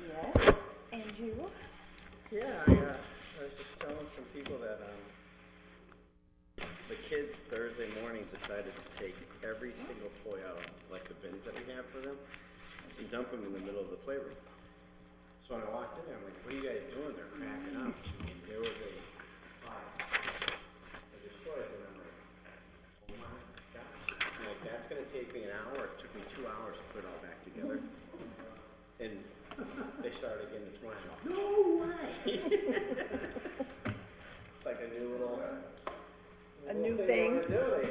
Yes, and you? Yeah, I was just telling some people that the kids Thursday morning decided to take every single toy out of like the bins that we have for them and dump them in the middle of the playroom. So when I walked in there, I'm like, "What are you guys doing?" They're cracking up. And there was a pile of these toys, and I'm like, "Oh my gosh!" I'm like, that's gonna take me an hour. It took me 2 hours to put it all back together. And they started getting this morning. No way! It's like a new little thing. They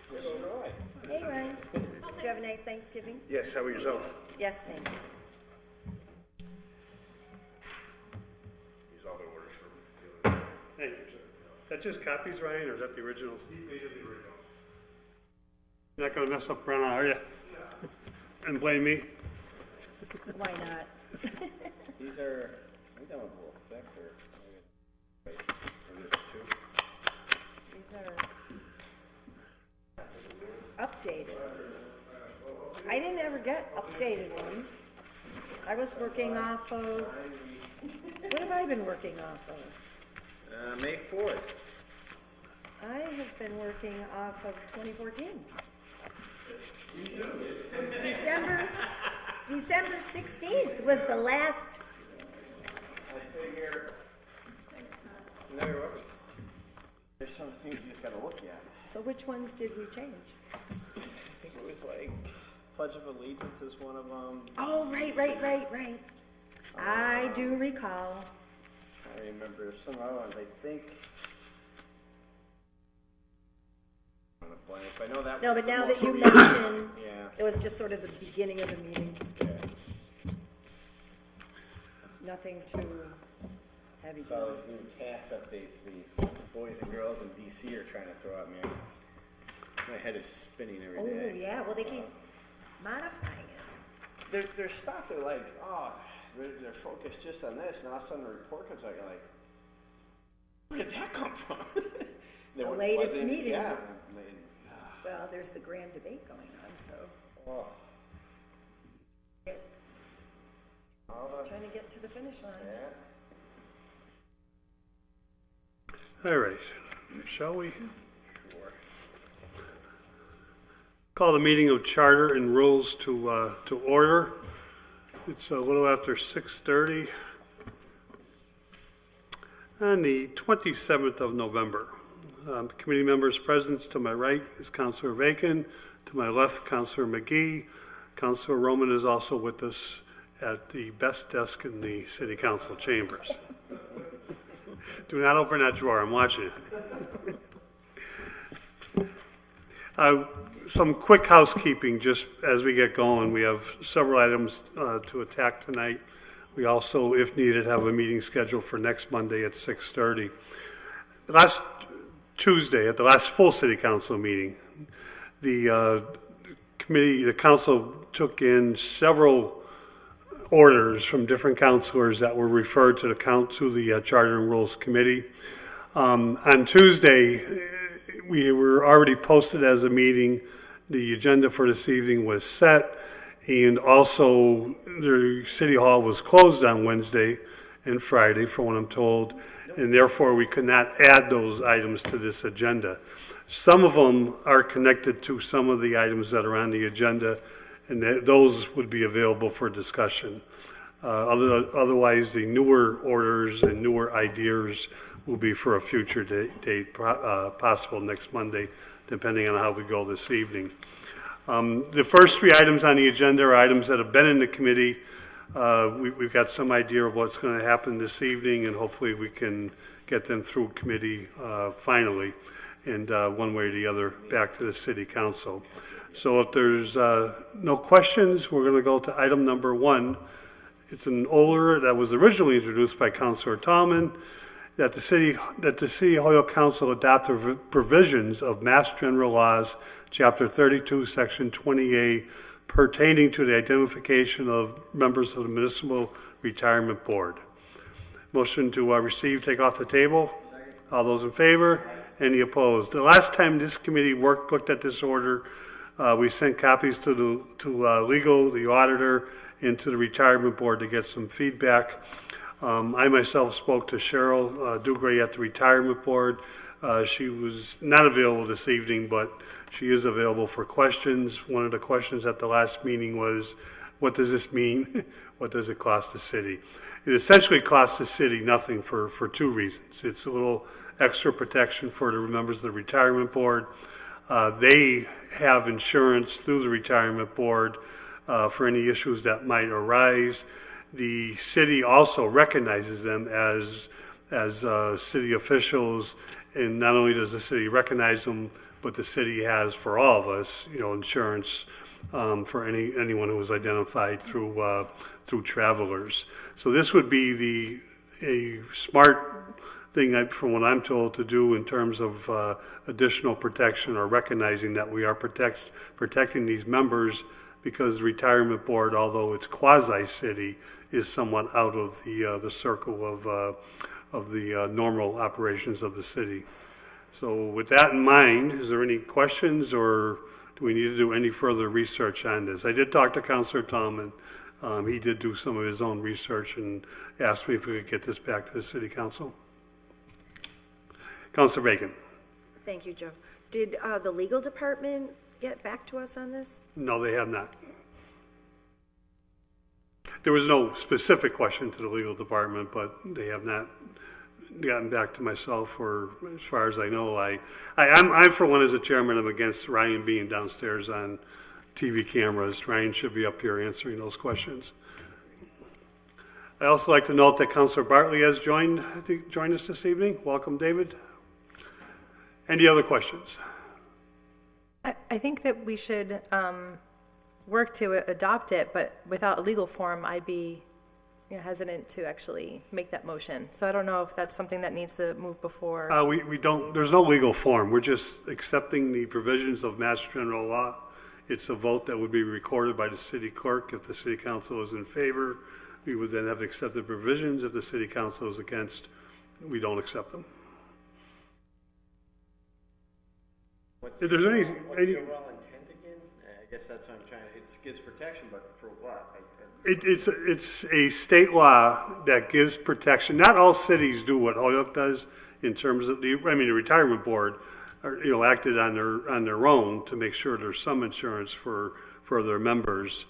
destroy. Hey, Ryan. Did you have a nice Thanksgiving? Yes, how about yourself? Yes, thanks. These all the orders for the other. Thank you, sir. Is that just copies, Ryan, or is that the originals? These are the originals. You're not gonna mess up Brenna, are you? And blame me? Why not? These are, I think that one's a little thicker. Wait, or there's two. These are updated. I didn't ever get updated ones. I was working off of, what have I been working off of? May 4th. I have been working off of 2014. December 16th was the last. I figure. Thanks, Tom. No, you're welcome. There's some things you just gotta look at. So which ones did we change? I think it was like Pledge of Allegiance is one of them. Oh, right. I do recall. I remember some other ones. I think. I'm gonna blank, but I know that. No, was but the now most that you recent. mention, Yeah. it was just sort of the beginning of the meeting. Yeah. Nothing too heavy. So these new tax updates the boys and girls in DC are trying to throw at me. My head is spinning every Oh, day. yeah, well, they keep modifying it. There's stuff they're like, oh, they're focused just on this, and all of a sudden the report comes out, you're like, where did that come from? The latest meeting. Yeah. Well, there's the grand debate going on, so Oh. trying to get to the finish line. Yeah. All right, shall we? Sure. Call the meeting of Charter and Rules to order. It's a little after 6:30 on the 27th of November. Committee members present, to my right is Councilor Bacon, to my left, Councilor McGee. Councilor Roman is also with us at the best desk in the City Council chambers. Do not open that drawer, I'm watching it. Some quick housekeeping, just as we get going. We have several items to attack tonight. We also, if needed, have a meeting scheduled for next Monday at 6:30. Last Tuesday, at the last full city council meeting, the council took in several orders from different councilors that were referred to the Charter and Rules Committee. On Tuesday, we were already posted as a meeting. The agenda for this evening was set, and also the City Hall was closed on Wednesday and Friday, from what I'm told, and therefore we could not add those items to this agenda. Some of them are connected to some of the items that are on the agenda, and those would be available for discussion. Otherwise, the newer orders and newer ideas will be for a future date, possible next Monday, depending on how we go this evening. The first three items on the agenda are items that have been in the committee. We've got some idea of what's going to happen this evening, and hopefully we can get them through committee finally, and one way or the other back to the city council. So if there's no questions, we're going to go to item number 1. It's an order that was originally introduced by Councilor Tallman, that the City Hall Council adopt the provisions of Mass General Laws, Chapter 32, Section 20A, pertaining to the identification of members of the Municipal Retirement Board. Motion to receive, take off the table. Second. All those in favor? Any opposed? The last time this committee looked at this order, we sent copies to legal, the auditor, and to the retirement board to get some feedback. I myself spoke to Cheryl Dugray at the retirement board. She was not available this evening, but she is available for questions. One of the questions at the last meeting was, what does this mean? What does it cost the city? It essentially costs the city nothing for two reasons. It's a little extra protection for the members of the retirement board. They have insurance through the retirement board for any issues that might arise. The city also recognizes them as city officials, and not only does the city recognize them, but the city has for all of us, insurance for anyone who was identified through travelers. So this would be a smart thing, from what I'm told, to do in terms of additional protection, or recognizing that we are protecting these members, because the retirement board, although it's quasi-city, is somewhat out of the circle of the normal operations of the city. So with that in mind, is there any questions, or do we need to do any further research on this? I did talk to Councilor Tallman. He did do some of his own research and asked me if we could get this back to the city council. Councilor Bacon. Thank you, Joe. Did the legal department get back to us on this? No, they have not. There was no specific question to the legal department, but they have not gotten back to myself, or as far as I know. I'm for one, as a chairman, I'm against Ryan being downstairs on TV cameras. Ryan should be up here answering those questions. I also like to note that Councilor Bartley has joined us this evening. Welcome, David. Any other questions? I think that we should work to adopt it, but without a legal form, I'd be hesitant to actually make that motion. So I don't know if that's something that needs to move before. We don't, there's no legal form. We're just accepting the provisions of Mass General Law. It's a vote that would be recorded by the city clerk. If the city council is in favor, we would then have accepted provisions. If the city council is against, we don't accept them. What's If there's any the overall intent again? I guess that's what I'm trying to, it gives protection, but for what? It's a state law that gives protection. Not all cities do what Holyoke does in terms of the retirement board, acted on their own to make sure there's some insurance for their members.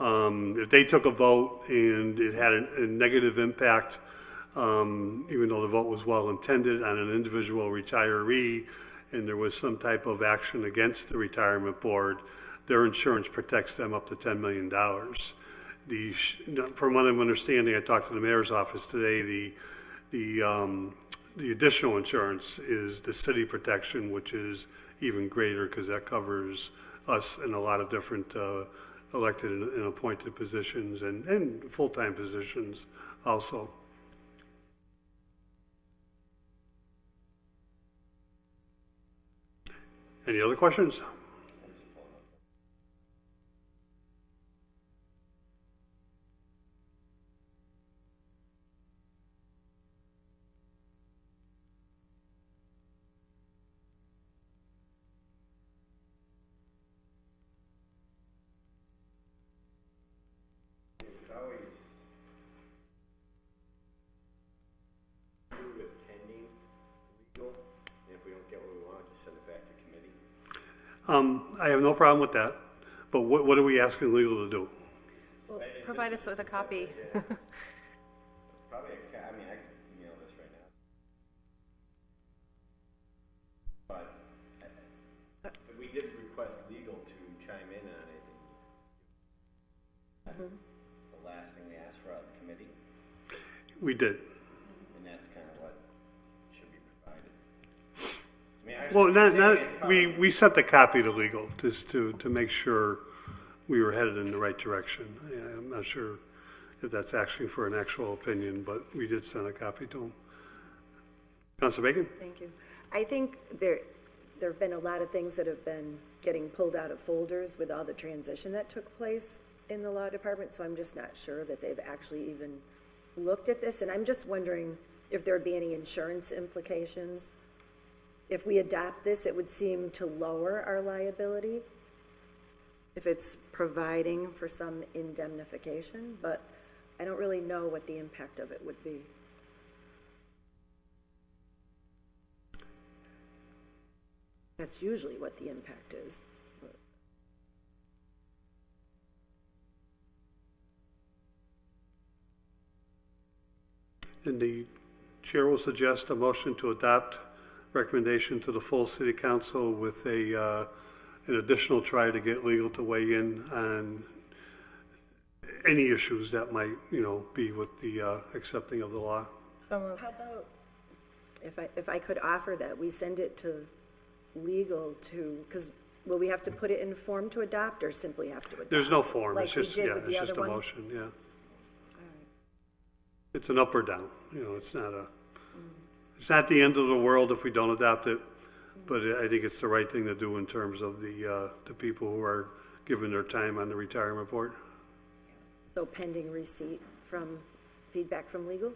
If they took a vote and it had a negative impact, even though the vote was well intended, on an individual retiree, and there was some type of action against the retirement board, their insurance protects them up to $10 million. From what I'm understanding, I talked to the mayor's office today, the the additional insurance is the city protection, which is even greater because that covers us in a lot of different elected and appointed positions and full-time positions also. Any other questions? Always with pending legal, and if we don't get what we want, just send it back to committee. I have no problem with that, but what are we asking legal to do? Well, provide us with a copy. Probably I mean, I can email this right now. But we did request legal to chime in on it. The last thing we asked for out of the committee, We did. and that's kind of what should be provided. I mean, I Well, understand we sent the copy to legal just to make sure we were headed in the right direction. Yeah, I'm not sure if that's actually for an actual opinion, but we did send a copy to them. Councilor Bacon? Thank you. I think there have been a lot of things that have been getting pulled out of folders with all the transition that took place in the law department, so I'm just not sure that they've actually even looked at this, and I'm just wondering if there would be any insurance implications. If we adopt this, it would seem to lower our liability if it's providing for some indemnification, but I don't really know what the impact of it would be. That's usually what the impact is. And the chair will suggest a motion to adopt recommendation to the full city council with an additional try to get legal to weigh in on any issues that might, be with the accepting of the law. So moved. How about, if I could offer that, we send it to legal to, because will we have to put it in form to adopt or simply have to adopt? There's no form, Like it's we just, did yeah, with the it's just other a one? motion, yeah. It's an up or down, it's not the end of the world if we don't adopt it, but I think it's the right thing to do in terms of the people who are giving their time on the retirement board. So pending receipt from, feedback from legal?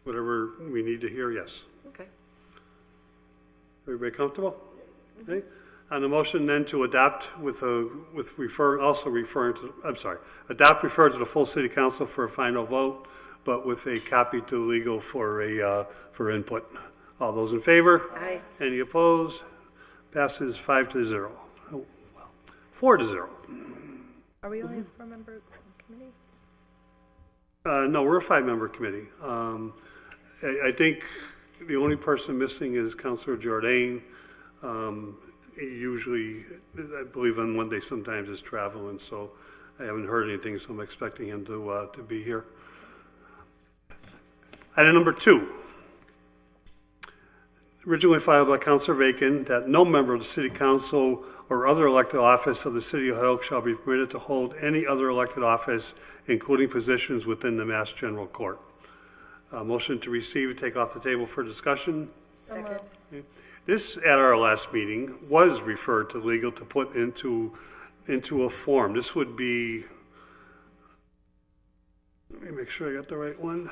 Whatever we need to hear, yes. Okay. Everybody comfortable? Okay. On the motion then to adopt also referring to, adopt, refer to the full city council for a final vote, but with a copy to legal for input. All those in favor? Aye. Any opposed? Passes 5-0. Oh, well, 4-0. Are we only a four-member committee? No, we're a 5-member committee. I think the only person missing is Councilor Jordan. He usually, I believe on Monday sometimes is traveling, so I haven't heard anything, so I'm expecting him to be here. Item number 2. Originally filed by Councilor Bacon, that no member of the city council or other elected office of the city of Hoyoke shall be permitted to hold any other elected office, including positions within the Mass General Court. Motion to receive, take off the table for discussion. Second. This, at our last meeting, was referred to legal to put into a form. This would be, let me make sure I got the right one.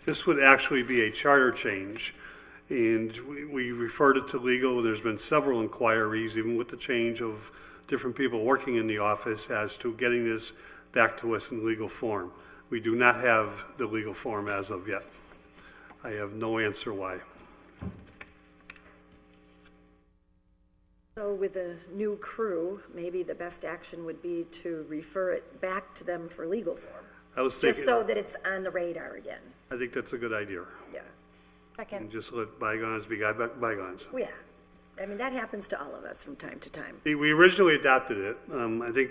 This would actually be a charter change, and we referred it to legal, and there's been several inquiries, even with the change of different people working in the office, as to getting this back to us in legal form. We do not have the legal form as of yet. I have no answer why. So with a new crew, maybe the best action would be to refer it back to them for legal form, I was thinking, just so that it's on the radar again. I think that's a good idea, Yeah. and Second. just let bygones be bygones. Well, yeah. I mean, that happens to all of us from time to time. We originally adopted it. I think,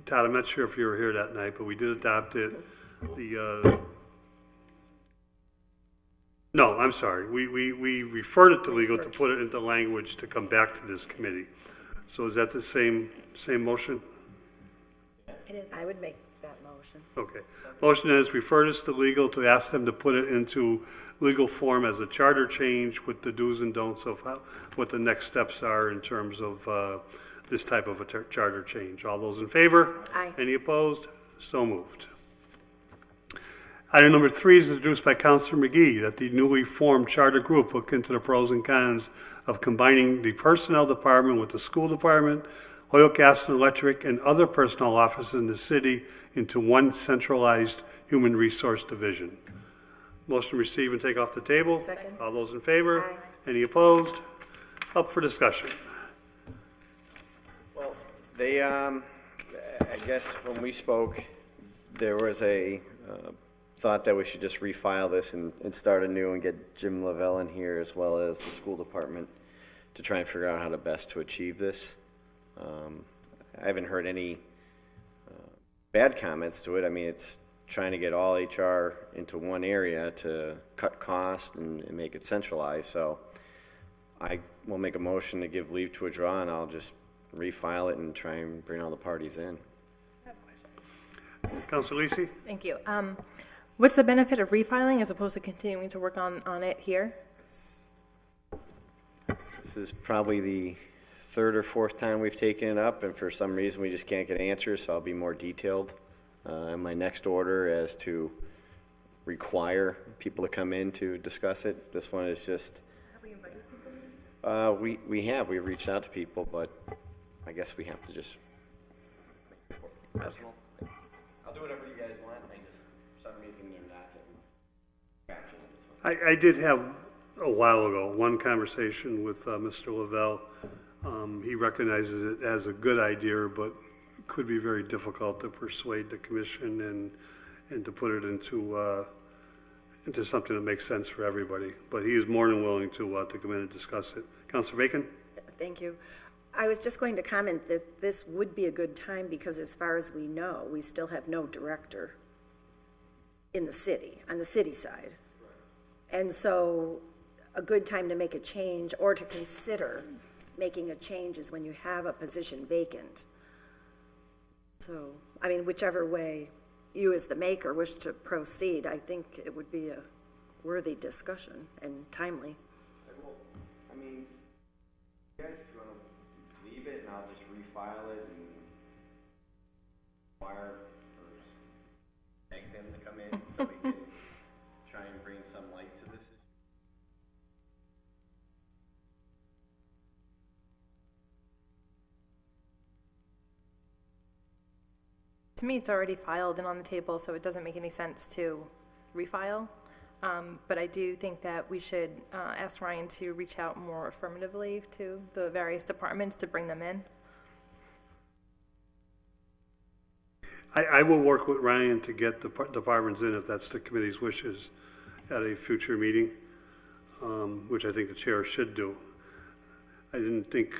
Todd, I'm not sure if you were here that night, but we did adopt it. The No, I'm sorry. We referred it to legal to put it into language to come back to this committee. So is that the same motion? I would make that motion. Okay. Motion is refer this to legal to ask them to put it into legal form as a charter change with the do's and don'ts of what the next steps are in terms of this type of a charter change. All those in favor? Aye. Any opposed? So moved. Item number 3 is introduced by Councilor McGee, that the newly formed charter group look into the pros and cons of combining the personnel department with the school department, oil, gas, and electric, and other personnel offices in the city into one centralized human resource division. Motion to receive and take off the table. Second. All those in favor? Aye. Any opposed? Up for discussion. Well, they, I guess when we spoke, there was a thought that we should just refile this and start anew and get Jim Lavelle in here as well as the school department to try and figure out how to best to achieve this. I haven't heard any bad comments to it. I mean, it's trying to get all HR into one area to cut costs and make it centralized. So I will make a motion to give leave to withdraw, and I'll just refile it and try and bring all the parties in. Councilor Lisi? Thank you. What's the benefit of refiling as opposed to continuing to work on it here? This is probably the third or fourth time we've taken it up, and for some reason we just can't get answers, so I'll be more detailed in my next order as to require people to come in to discuss it. This one is just... Have we invited people? We've reached out to people, but I guess we have to just make it personal. I'll do whatever you guys want, I just, for some reason they're not getting traction on this one. I did have a while ago one conversation with Mr. Lavelle. He recognizes it as a good idea, but could be very difficult to persuade the commission and to put it into something that makes sense for everybody. But he is more than willing to come in and discuss it. Councilor Bacon? Thank you. I was just going to comment that this would be a good time because as far as we know, we still have no director in the city, on the city side. And so a good time to make a change or to consider making a change is when you have a position vacant. So, I mean, whichever way you as the maker wish to proceed, I think it would be a worthy discussion and timely. I mean, you guys, if you want to leave it, and I'll just refile it and wire or beg them to come in so we can try and bring some light to this issue. To me, it's already filed and on the table, so it doesn't make any sense to refile. But I do think that we should ask Ryan to reach out more affirmatively to the various departments to bring them in. I will work with Ryan to get the departments in if that's the committee's wishes at a future meeting, which I think the chair should do. I didn't think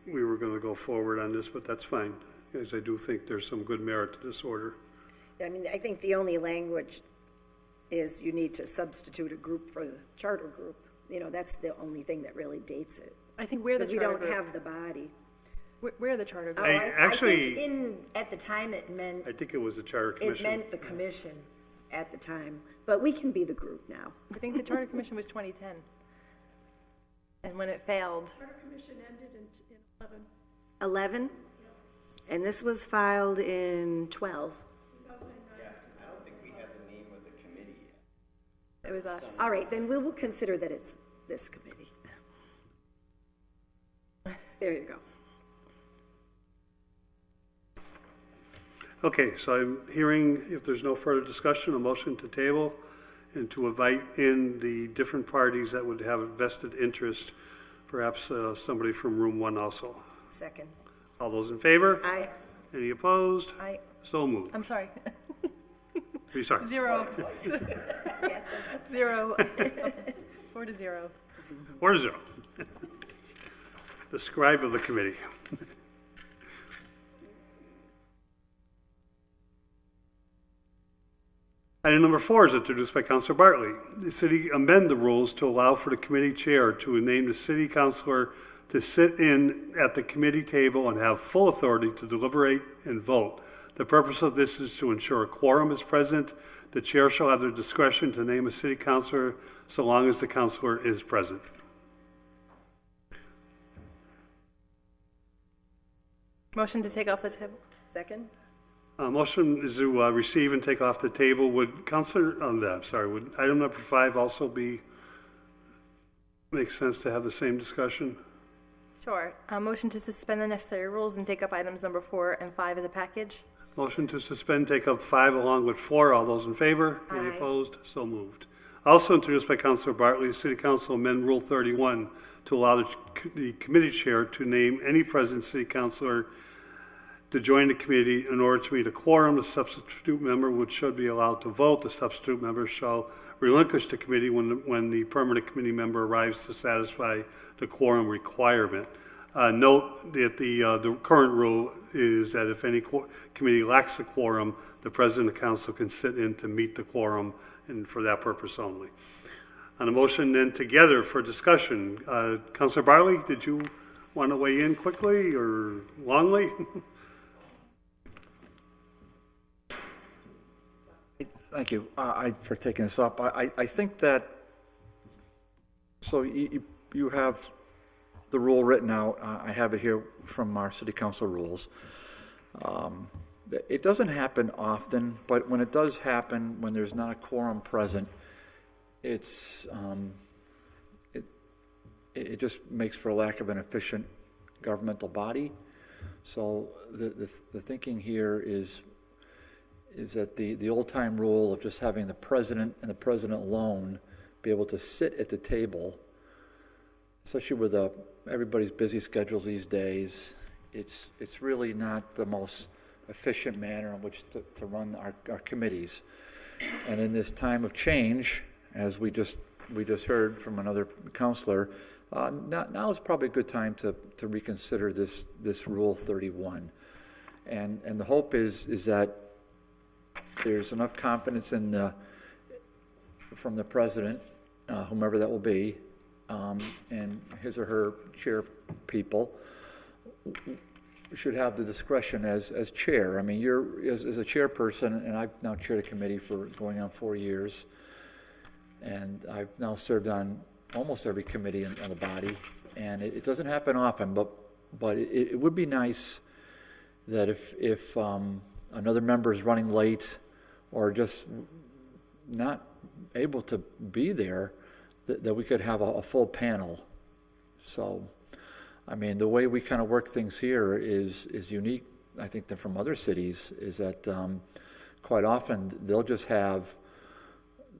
we were going to go forward on this, but that's fine, because I do think there's some good merit to this order. I mean, I think the only language is you need to substitute a group for the charter group. You know, that's the only thing that really dates it. I think we're the Because we charter don't group. have the body. We're the charter group. Actually- I think at the time it meant, I think it was the Charter it Commission. meant the commission at the time, but we can be the group now. I think the Charter Commission was 2010. And when it failed, Charter Commission ended in 11. 11? And this was filed in 12. Yeah, I don't think we have the name of the committee yet. it was us. All right, then we will consider that it's this committee. There you go. Okay, so I'm hearing, if there's no further discussion, a motion to table and to invite in the different parties that would have a vested interest, perhaps somebody from room 1 also. Second. All those in favor? Aye. Any opposed? I, So moved. I'm sorry. Are you sorry? 0, Yes. 0, 4-0. 4-0. The scribe of the committee. Item number 4 is introduced by Councilor Bartley. The city amend the rules to allow for the committee chair to name the city councilor to sit in at the committee table and have full authority to deliberate and vote. The purpose of this is to ensure a quorum is present. The chair shall have the discretion to name a city councilor so long as the councilor is present. Motion to take off the table. Second? Motion is to receive and take off the table. Would would item number 5 also make sense to have the same discussion? Sure. Motion to suspend the necessary rules and take up items number 4 and 5 as a package. Motion to suspend, take up 5 along with 4. All those in favor? Any Aye. opposed? So moved. Also introduced by Councilor Bartley, City Council amend Rule 31 to allow the committee chair to name any present city councilor to join the committee in order to meet a quorum. The substitute member should be allowed to vote. The substitute member shall relinquish the committee when the permanent committee member arrives to satisfy the quorum requirement. Note that the current rule is that if any committee lacks a quorum, the president of the council can sit in to meet the quorum, and for that purpose only. On a motion then together for discussion, Councilor Bartley, did you want to weigh in quickly or longly? Thank you for taking this up. I think that, so you have the rule written out. I have it here from our city council rules. It doesn't happen often, but when it does happen, when there's not a quorum present, it just makes for a lack of an efficient governmental body. So the thinking here is that the old-time rule of just having the president and the president alone be able to sit at the table, especially with everybody's busy schedules these days, it's really not the most efficient manner in which to run our committees. And in this time of change, as we just heard from another counselor, now is probably a good time to reconsider this Rule 31. And the hope is that there's enough confidence from the president, whomever that will be, and his or her chair people should have the discretion as chair. I mean, you're as a chairperson, and I've now chaired a committee for going on 4 years, and I've now served on almost every committee on the body, and it doesn't happen often, but it would be nice that if another member is running late or just not able to be there, that we could have a full panel. So, I mean, the way we kind of work things here is unique, I think, than from other cities, is that quite often they'll just have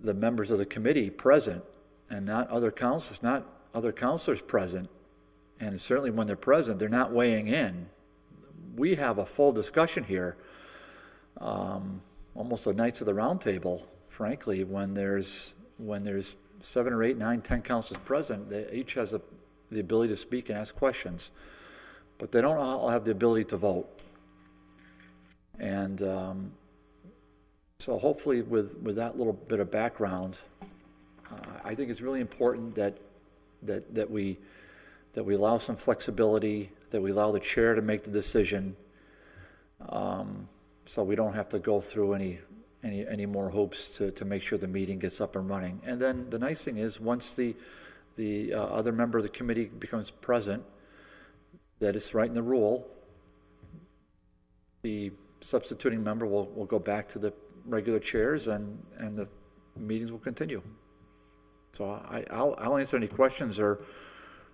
the members of the committee present and not other counselors present. And certainly when they're present, they're not weighing in. We have a full discussion here, almost the Knights of the Round Table, frankly, when there's 7 or 8, 9, 10 councils present. They each has the ability to speak and ask questions, but they don't all have the ability to vote. And so hopefully with that little bit of background, I think it's really important that we allow some flexibility, that we allow the chair to make the decision, so we don't have to go through any more hoops to make sure the meeting gets up and running. And then the nice thing is, once the other member of the committee becomes present, that is right in the rule, the substituting member will go back to the regular chairs, and the meetings will continue. So I'll answer any questions or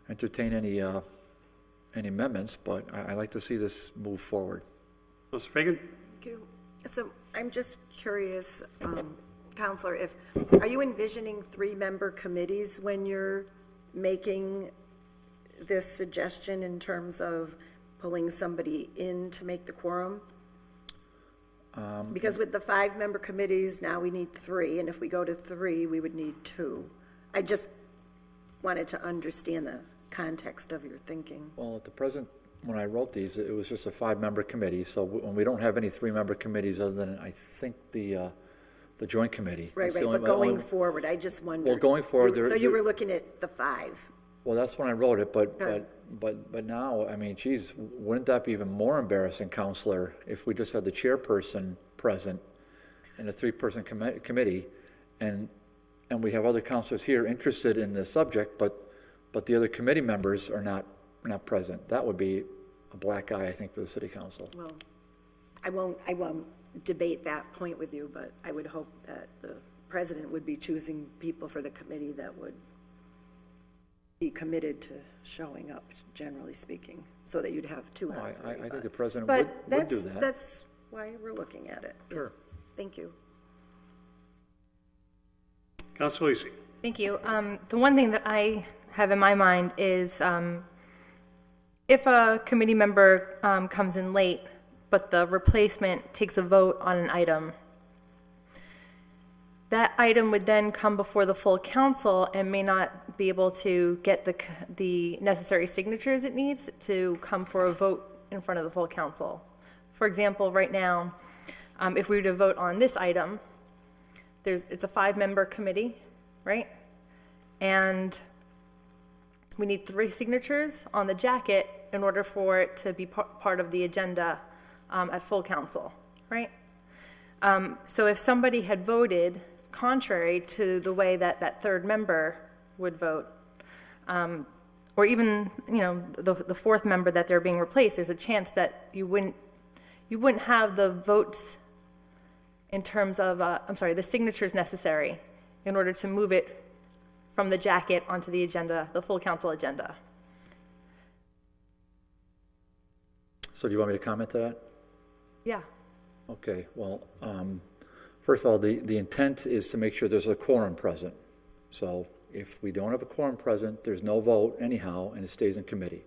entertain any amendments, but I like to see this move forward. Mr. Fagan? Thank you. So I'm just curious, Counselor, are you envisioning 3-member committees when you're making this suggestion in terms of pulling somebody in to make the quorum? Because with the 5-member committees, now we need 3, and if we go to 3, we would need 2. I just wanted to understand the context of your thinking. Well, at the present, when I wrote these, it was just a 5-member committee. So when we don't have any 3-member committees, other than I think the the joint committee. Right, It's the right, only- but going only- forward, I just wondered. Well, going forward, So there- you were looking at the 5? Well, that's when I wrote it, Okay. but now, I mean, geez, wouldn't that be even more embarrassing, Counselor, if we just had the chairperson present and a 3-person committee, and we have other counselors here interested in the subject, but the other committee members are not present? That would be a black eye, I think, for the city council. Well, I won't debate that point with you, but I would hope that the president would be choosing people for the committee that would be committed to showing up, generally speaking, so that you'd have 2 out of 3. I think the president But would do that. that's why we're looking at it. Yeah. Sure. Thank you. Councilor Lisi. Thank you. The one thing that I have in my mind is if a committee member comes in late, but the replacement takes a vote on an item, that item would then come before the full council and may not be able to get the necessary signatures it needs to come for a vote in front of the full council. For example, right now, if we were to vote on this item, it's a 5-member committee, right? And we need 3 signatures on the jacket in order for it to be part of the agenda at full council, right? So if somebody had voted contrary to the way that that 3rd member would vote, or even, the 4th member that they're being replaced, there's a chance that you wouldn't have the votes in terms of, the signatures necessary in order to move it from the jacket onto the agenda, the full council agenda. So do you want me to comment to that? Yeah. Okay, well, first of all, the intent is to make sure there's a quorum present. So if we don't have a quorum present, there's no vote anyhow, and it stays in committee.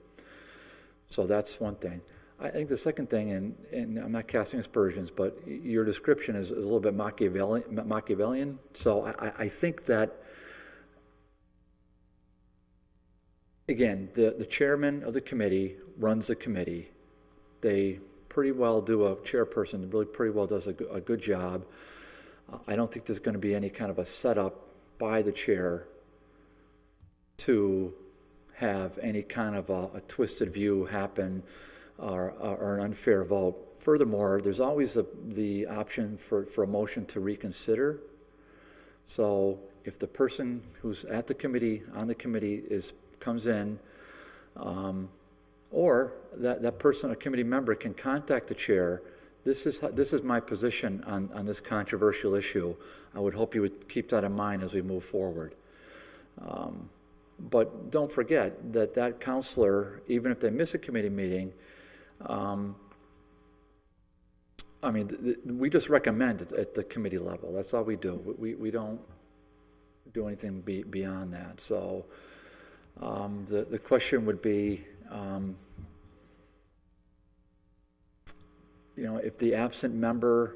So that's one thing. I think the second thing, and I'm not casting aspersions, but your description is a little bit Machiavellian. So I think that, again, the chairman of the committee runs the committee. They pretty well do, a chairperson really pretty well does a good job. I don't think there's going to be any kind of a setup by the chair to have any kind of a twisted view happen or an unfair vote. Furthermore, there's always the option for a motion to reconsider. So if the person who's at the committee, on the committee, comes in, or that person, a committee member, can contact the chair. This is my position on this controversial issue. I would hope you would keep that in mind as we move forward. But don't forget that counselor, even if they miss a committee meeting, we just recommend it at the committee level. That's all we do. We don't do anything beyond that. So the question would be, if the absent member,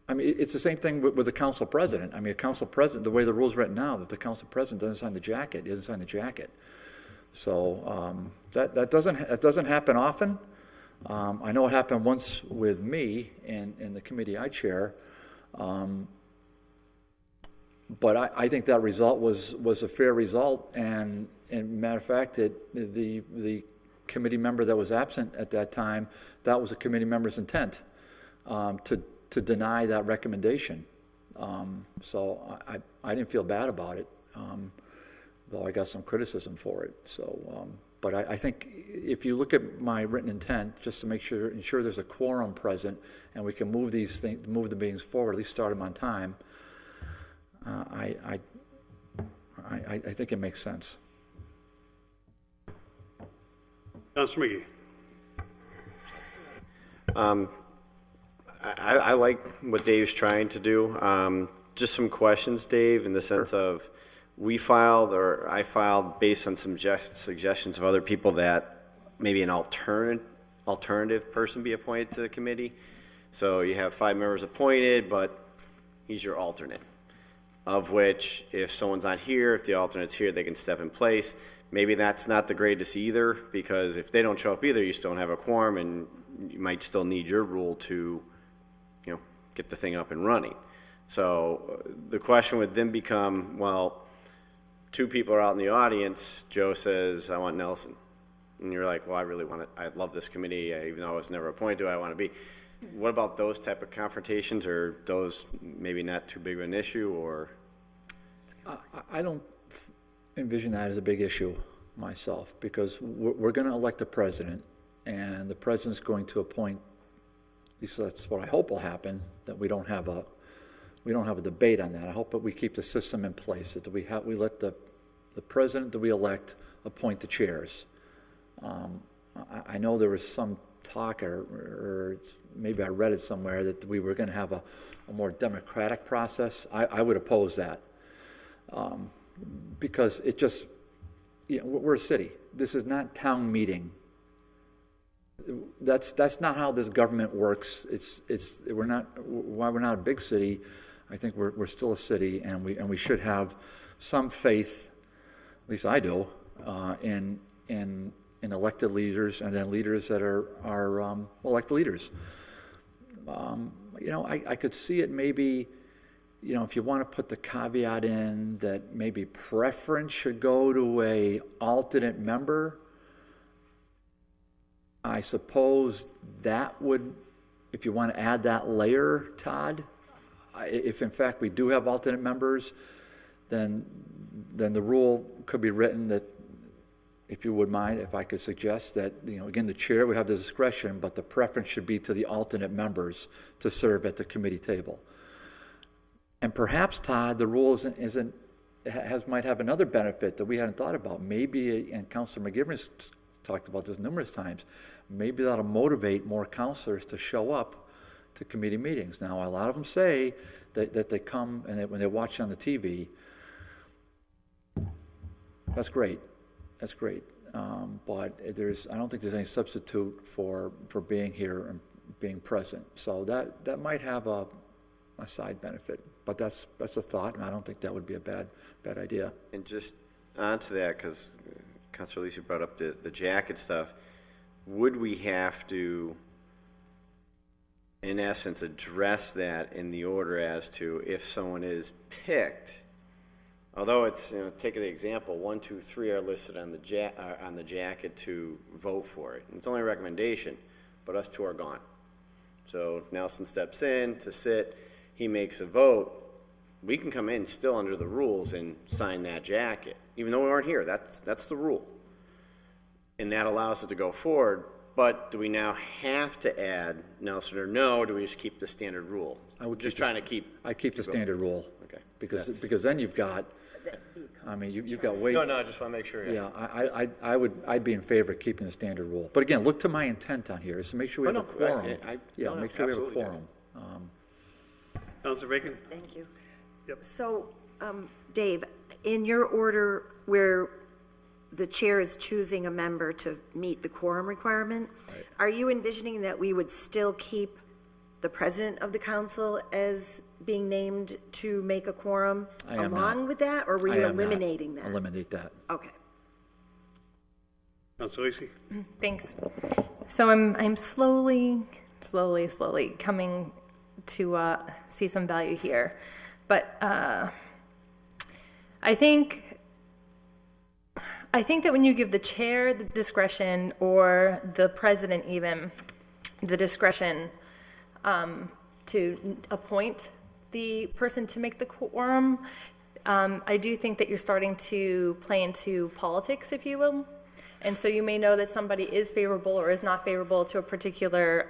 it's the same thing with the council president. A council president, the way the rule's written now, that the council president doesn't sign the jacket, he doesn't sign the jacket. So that doesn't happen often. I know it happened once with me in the committee I chair, but I think that result was a fair result, and matter of fact, the committee member that was absent at that time, that was a committee member's intent to deny that recommendation. So I didn't feel bad about it, though I got some criticism for it. So, but I think if you look at my written intent, just to ensure there's a quorum present and we can move the meetings forward, at least start them on time, I think it makes sense. Councilor McGee. I like what Dave's trying to do. Just some questions, Dave, in the sense of I filed based on some suggestions of other people that maybe an alternative person be appointed to the committee. So you have 5 members appointed, but he's your alternate, of which if someone's not here, if the alternate's here, they can step in place. Maybe that's not the greatest either, because if they don't show up either, you still don't have a quorum, and you might still need your rule to, get the thing up and running. So the question would then become, well, two people are out in the audience. Joe says, I want Nelson. And you're like, well, I really want to, I love this committee, even though I was never appointed to it, I want to be. What about those type of confrontations, or those maybe not too big of an issue, or? I don't envision that as a big issue myself, because we're going to elect the president, and the president's going to appoint, at least that's what I hope will happen, that we don't have a debate on that. I hope that we keep the system in place, that we let the president that we elect appoint the chairs. I know there was some talk, or maybe I read it somewhere, that we were going to have a more democratic process. I would oppose that, because it just, we're a city. This is not town meeting. That's not how this government works. Why we're not a big city. I think we're still a city, and we should have some faith, at least I do, in elected leaders, and then leaders that are elected leaders. I could see it maybe, if you want to put the caveat in that maybe preference should go to a alternate member, I suppose that would, if you want to add that layer, Todd, if in fact we do have alternate members, then the rule could be written that, if you would mind, if I could suggest that, again, the chair would have the discretion, but the preference should be to the alternate members to serve at the committee table. And perhaps, Todd, the rule might have another benefit that we hadn't thought about. Maybe, and Councilor McGivern's talked about this numerous times, maybe that'll motivate more councilors to show up to committee meetings. Now, a lot of them say that they come, and when they watch on the TV, that's great. That's great, but I don't think there's any substitute for being here and being present. So that might have a side benefit, but that's a thought, and I don't think that would be a bad idea. And just onto that, because Councilor Lisi brought up the jacket stuff, would we have to, in essence, address that in the order as to if someone is picked? Although it's, take the example, 1, 2, 3 are listed on the jacket to vote for it. And it's only a recommendation, but us two are gone. So Nelson steps in to sit, he makes a vote. We can come in still under the rules and sign that jacket, even though we aren't here. That's the rule. And that allows it to go forward. But do we now have to add Nelson, or no, or do we just keep the standard rule? I would just trying to keep. I keep the standard rule. Okay. Because then you've got, you've got way. No, I just want to make sure. Yeah, I'd be in favor of keeping the standard rule. But again, look to my intent on here, is to make sure we have a quorum. Make sure we have a quorum. Councilor Bacon? Thank you. Yep. So, Dave, in your order where the chair is choosing a member to meet the quorum requirement, are you envisioning that we would still keep the president of the council as being named to make a quorum along with that, or were you eliminating that? Eliminate that. Okay. Councilor Lisi? Thanks. So I'm slowly coming to see some value here. But I think that when you give the chair the discretion, or the president even the discretion to appoint the person to make the quorum, I do think that you're starting to play into politics, if you will. And so you may know that somebody is favorable or is not favorable to a particular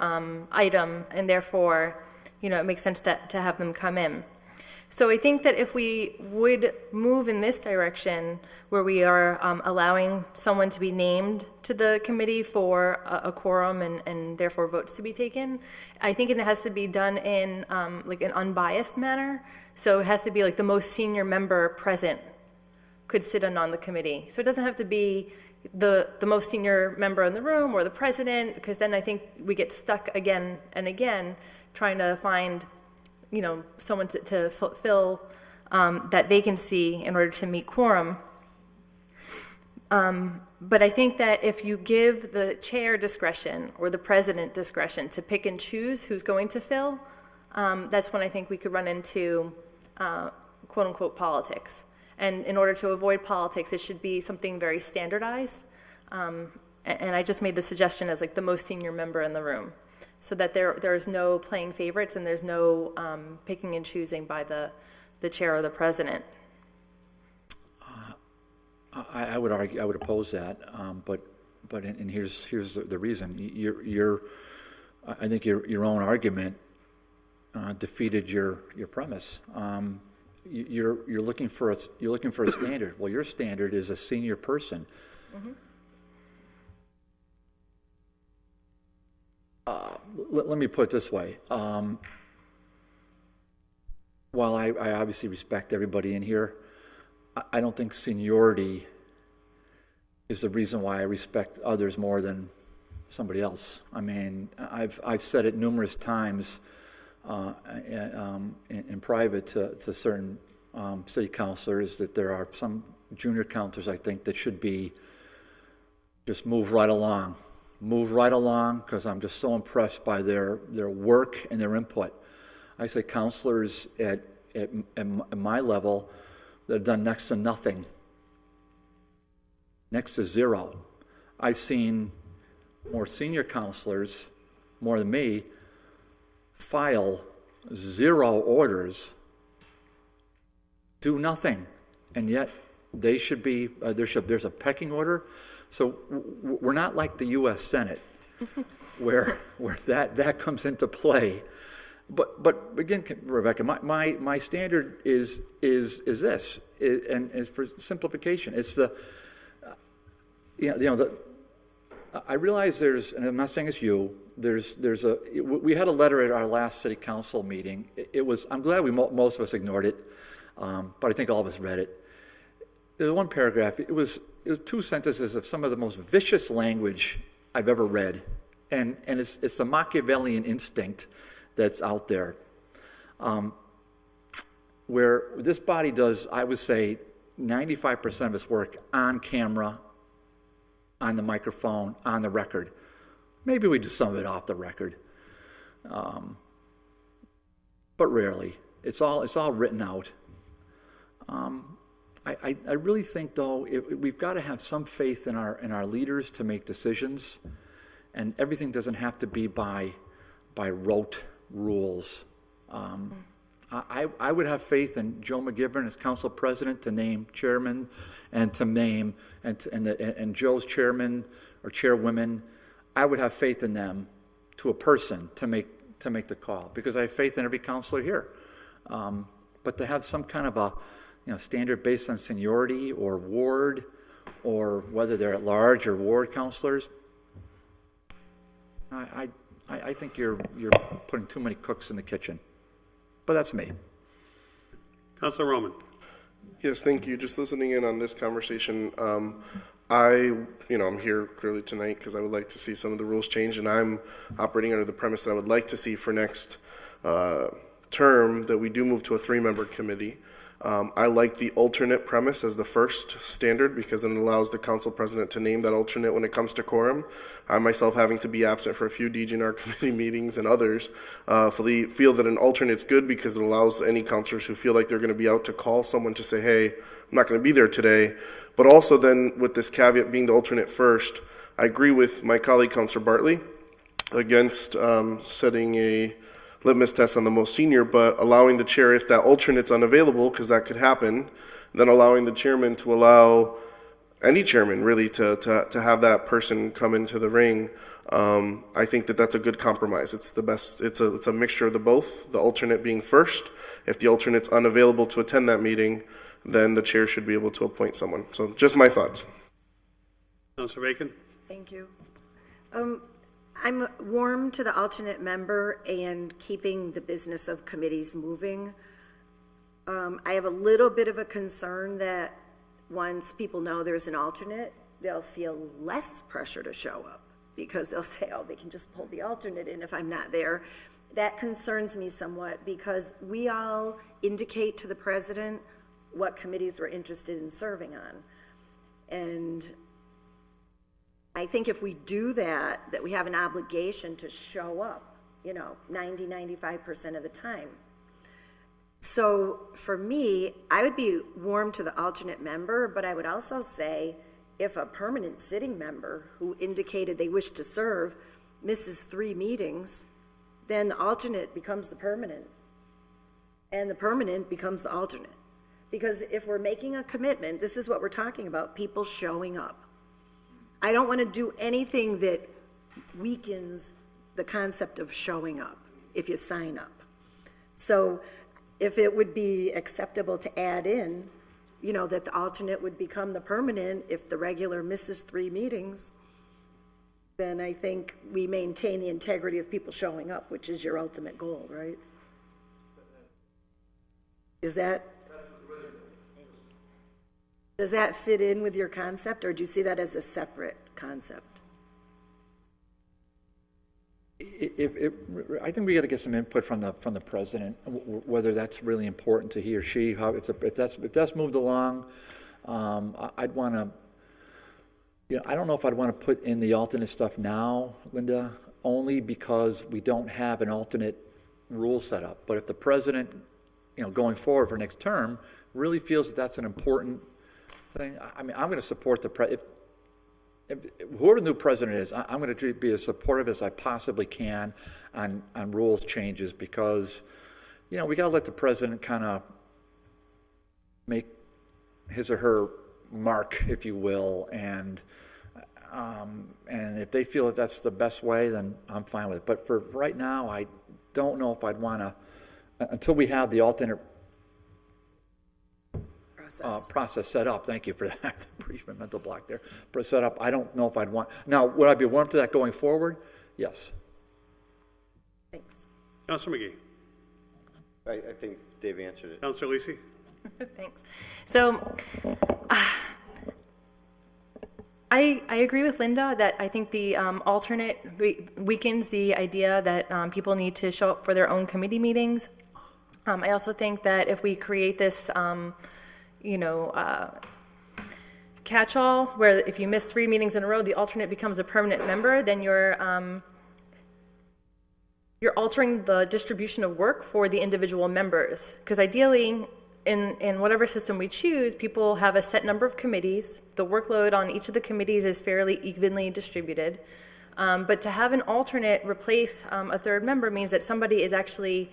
item, and therefore, it makes sense to have them come in. So I think that if we would move in this direction, where we are allowing someone to be named to the committee for a quorum and therefore votes to be taken, I think it has to be done in like an unbiased manner. So it has to be like the most senior member present could sit on the committee. So it doesn't have to be the most senior member in the room or the president, because then I think we get stuck again and again trying to find someone to fulfill that vacancy in order to meet quorum. But I think that if you give the chair discretion or the president discretion to pick and choose who's going to fill, that's when I think we could run into quote-unquote politics. And in order to avoid politics, it should be something very standardized. And I just made the suggestion as like the most senior member in the room, so that there's no playing favorites and there's no picking and choosing by the chair or the president. I would argue, I would oppose that, and here's the reason. I think your own argument defeated your premise. You're looking for a standard. Well, your standard is a senior person. Mm-hmm. Let me put it this way. While I obviously respect everybody in here, I don't think seniority is the reason why I respect others more than somebody else. I mean, I've said it numerous times in private to certain city councilors that there are some junior councilors, I think, that should be just move right along, because I'm just so impressed by their work and their input. I say councilors at my level that have done next to nothing, next to zero. I've seen more senior councilors, more than me, file 0 orders, do nothing, and yet they should be, there's a pecking order. So we're not like the U.S. Senate, where that comes into play. But again, Rebecca, my standard is this, and is for simplification. It's I realize there's, and I'm not saying it's you. We had a letter at our last city council meeting. It was, I'm glad most of us ignored it, but I think all of us read it. There's one paragraph. It was 2 sentences of some of the most vicious language I've ever read, and it's the Machiavellian instinct that's out there, where this body does, I would say, 95% of its work on camera, on the microphone, on the record. Maybe we do some of it off the record, but rarely. It's all written out. I really think, though, we've got to have some faith in our leaders to make decisions, and everything doesn't have to be by rote rules. I would have faith in Joe McGivern as council president to name chairman and to name and Joe's chairman or chairwomen. I would have faith in them to a person to make the call, because I have faith in every councilor here. But to have some kind of a standard based on seniority or ward, or whether they're at large or ward councilors, I think you're putting too many cooks in the kitchen. But that's me. Councilor Roman. Yes, thank you. Just listening in on this conversation, I'm here clearly tonight because I would like to see some of the rules change, and I'm operating under the premise that I would like to see for next term that we do move to a 3-member committee. I like the alternate premise as the first standard, because then it allows the council president to name that alternate when it comes to quorum. I myself, having to be absent for a few DGNR committee meetings and others, feel that an alternate's good because it allows any councilors who feel like they're going to be out to call someone to say, hey, I'm not going to be there today. But also then, with this caveat being the alternate first, I agree with my colleague, Councilor Bartley, against setting a litmus test on the most senior, but allowing the chair, if that alternate's unavailable, because that could happen, then allowing the chairman to allow any chairman really to have that person come into the ring. I think that's a good compromise. It's the best. It's a mixture of the both. The alternate being first. If the alternate's unavailable to attend that meeting, then the chair should be able to appoint someone. So just my thoughts. Councilor Bacon. Thank you. I'm warm to the alternate member and keeping the business of committees moving. I have a little bit of a concern that once people know there's an alternate, they'll feel less pressure to show up, because they'll say, oh, they can just pull the alternate in if I'm not there. That concerns me somewhat, because we all indicate to the president what committees we're interested in serving on. And I think if we do that we have an obligation to show up 90-95% of the time. So for me, I would be warm to the alternate member, but I would also say if a permanent sitting member who indicated they wish to serve misses 3 meetings, then the alternate becomes the permanent, and the permanent becomes the alternate. Because if we're making a commitment, this is what we're talking about, people showing up. I don't want to do anything that weakens the concept of showing up if you sign up. So if it would be acceptable to add in, that the alternate would become the permanent if the regular misses 3 meetings, then I think we maintain the integrity of people showing up, which is your ultimate goal, right? Does that fit in with your concept, or do you see that as a separate concept? I think we got to get some input from the president, whether that's really important to he or she. If that's moved along, I'd want to. I don't know if I'd want to put in the alternate stuff now, Linda, only because we don't have an alternate rule set up. But if the president, going forward for next term, really feels that that's an important thing, I'm going to support the president. Whoever the new president is, I'm going to be as supportive as I possibly can on rules changes, because, we got to let the president kind of make his or her mark, if you will, and if they feel that that's the best way, then I'm fine with it. But for right now, I don't know if I'd want to, until we have the alternate process set up. Thank you for that. Brief mental block there. Set up. I don't know if I'd want. Now, would I be warm to that going forward? Yes. Thanks. Councilor McGee. I think Dave answered it. Councilor Lisi. Thanks. So, I agree with Linda that I think the alternate weakens the idea that people need to show up for their own committee meetings. I also think that if we create this catch-all where if you miss 3 meetings in a row, the alternate becomes a permanent member, then you're altering the distribution of work for the individual members. Because ideally, in whatever system we choose, people have a set number of committees. The workload on each of the committees is fairly evenly distributed. But to have an alternate replace a third member means that somebody is actually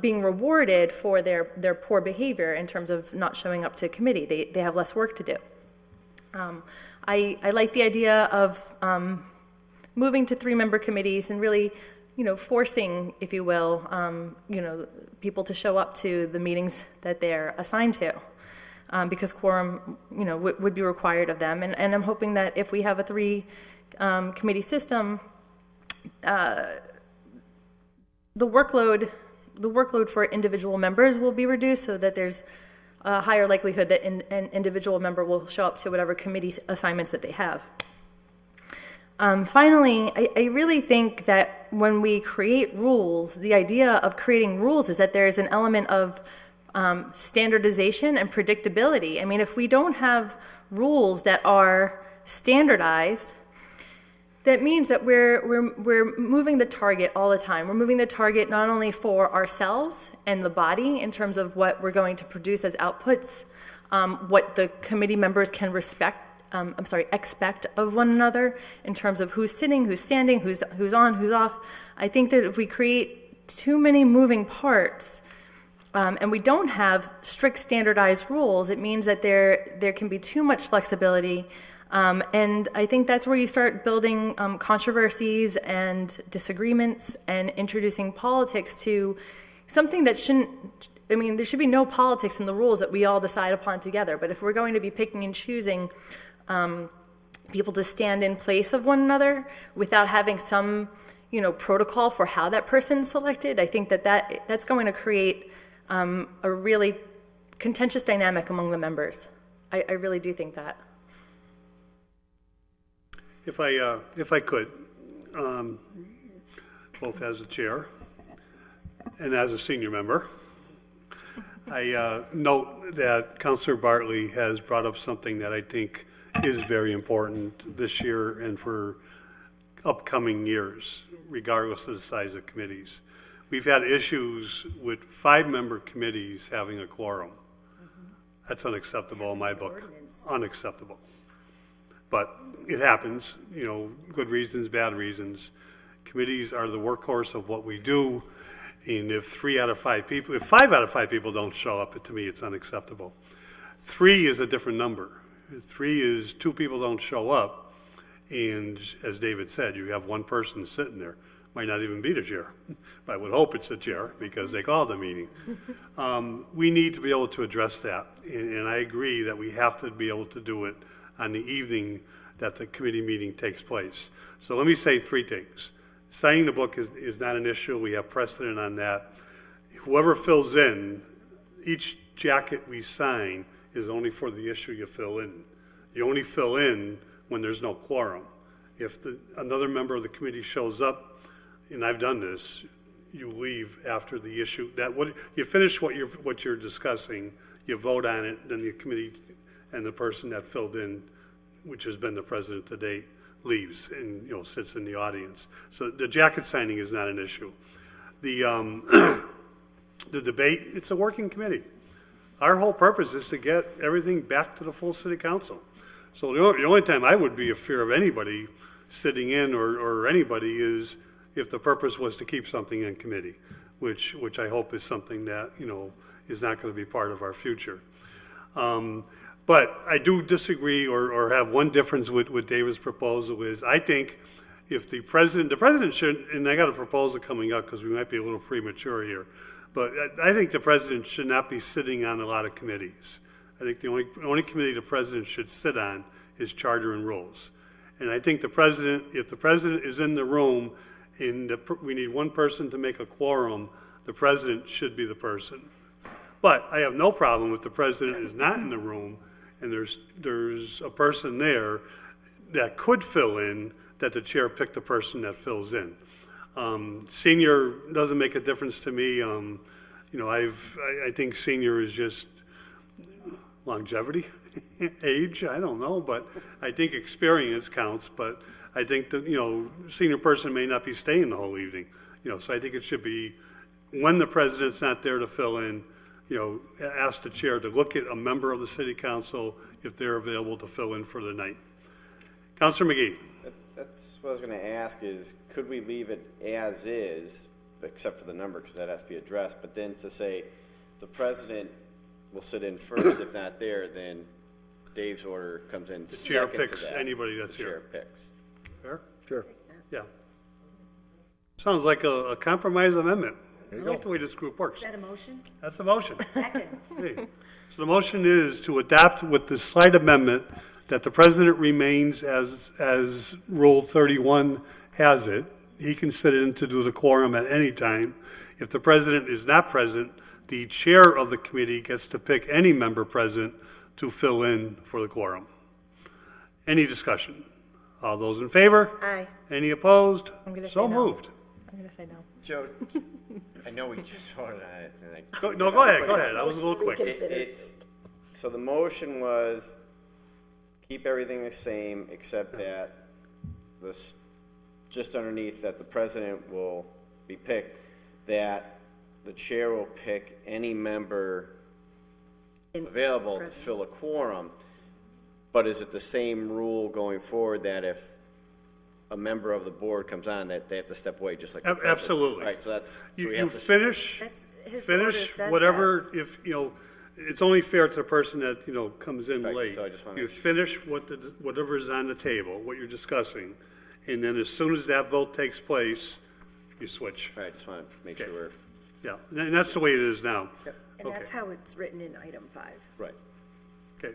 being rewarded for their poor behavior in terms of not showing up to committee. They have less work to do. I like the idea of moving to 3-member committees and really, forcing, if you will, people to show up to the meetings that they're assigned to. Because quorum, would be required of them. And I'm hoping that if we have a 3 committee system, the workload for individual members will be reduced so that there's a higher likelihood that an individual member will show up to whatever committee assignments that they have. Finally, I really think that when we create rules, the idea of creating rules is that there's an element of standardization and predictability. I mean, if we don't have rules that are standardized, that means that we're moving the target all the time. We're moving the target not only for ourselves and the body in terms of what we're going to produce as outputs, what the committee members can expect of one another in terms of who's sitting, who's standing, who's on, who's off. I think that if we create too many moving parts and we don't have strict standardized rules, it means that there can be too much flexibility. And I think that's where you start building controversies and disagreements and introducing politics to something that shouldn't, there should be no politics in the rules that we all decide upon together. But if we're going to be picking and choosing people to stand in place of one another without having some, protocol for how that person's selected, I think that's going to create a really contentious dynamic among the members. I really do think that. If I could, both as a chair and as a senior member, I note that Councilor Bartley has brought up something that I think is very important this year and for upcoming years regardless of the size of committees. We've had issues with 5-member committees having a quorum. That's unacceptable in my book, unacceptable. But it happens, you know, good reasons, bad reasons. Committees are the workhorse of what we do, and if 5 out of 5 people don't show up, to me, it's unacceptable. 3 is a different number. 3 is 2 people don't show up, and as David said, you have one person sitting there. Might not even be the chair. I would hope it's the chair, because they called the meeting. We need to be able to address that, and I agree that we have to be able to do it on the evening that the committee meeting takes place. So let me say 3 things. Signing the book is not an issue. We have precedent on that. Whoever fills in, each jacket we sign is only for the issue you fill in. You only fill in when there's no quorum. If another member of the committee shows up, and I've done this, you leave after the issue. You finish what you're discussing, you vote on it, then the committee and the person that filled in, which has been the president to date, leaves and, you know, sits in the audience. So the jacket signing is not an issue. The debate, it's a working committee. Our whole purpose is to get everything back to the full city council. So the only time I would be a fear of anybody sitting in or anybody is if the purpose was to keep something in committee, which I hope is something that, you know, is not going to be part of our future. But I do disagree or have one difference with David's proposal is I think if the president should, and I got a proposal coming up because we might be a little premature here, but I think the president should not be sitting on a lot of committees. I think the only committee the president should sit on is Charter and Rules. And I think if the president is in the room and we need one person to make a quorum, the president should be the person. But I have no problem if the president is not in the room and there's a person there that could fill in, that the chair pick the person that fills in. Senior doesn't make a difference to me. You know, I think senior is just longevity, age, I don't know, but I think experience counts, but I think that, you know, senior person may not be staying the whole evening, you know, so I think it should be, when the president's not there to fill in, you know, ask the chair to look at a member of the city council if they're available to fill in for the night. Councilor McGee. That's what I was going to ask is, could we leave it as is, except for the number, because that has to be addressed, but then to say the president will sit in first, if not there, then Dave's order comes in The chair second picks to that. anybody that's The here. chair picks. Fair? Sure. Yeah. Sounds like a compromise amendment. I like the way this group works. Is that a motion? That's a motion. Second. Okay. So the motion is to adopt with the slight amendment that the president remains as Rule 31 has it. He can sit in to do the quorum at any time. If the president is not present, the chair of the committee gets to pick any member present to fill in for the quorum. Any discussion? All those in favor? Aye. Any opposed? I'm gonna So say no. moved. I'm going to say no. Joe, I know we just voted on it. And Go ahead. I was a little quick. So the motion was keep everything the same, except that this, just underneath that the president will be picked, that the chair will pick any member available to fill a quorum. But is it the same rule going forward that if a member of the board comes on, that they have to step away just like the president? Absolutely. Right, so that's, so we You have to. finish. That's, his order Finish says whatever, if, you know, it's only fair to the person that, you know, comes in Right, late. so I just wanna You make sure. finish whatever's on the table, what you're discussing, and then as soon as that vote takes place, you switch. All right, just want to make Okay. sure we're, Yeah, and that's the way it is now. And that's Okay. how it's written in item 5. right. Okay.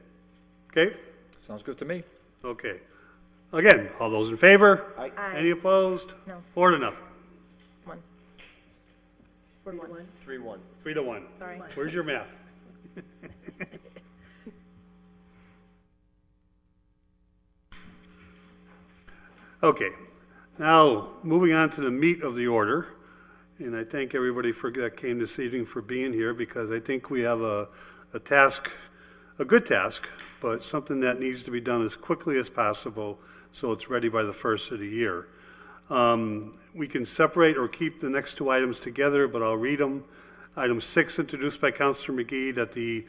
Okay? Sounds good to me. Okay. Again, all those in favor? Aye. Aye. Any opposed? No. 4-0. 1. 41. 3-1. 3-1. Sorry. Where's your math? Okay, now, moving on to the meat of the order, and I thank everybody that came this evening for being here, because I think we have a task, a good task, but something that needs to be done as quickly as possible, so it's ready by the first of the year. We can separate or keep the next two items together, but I'll read them. Item 6, introduced by Councilor McGee, that the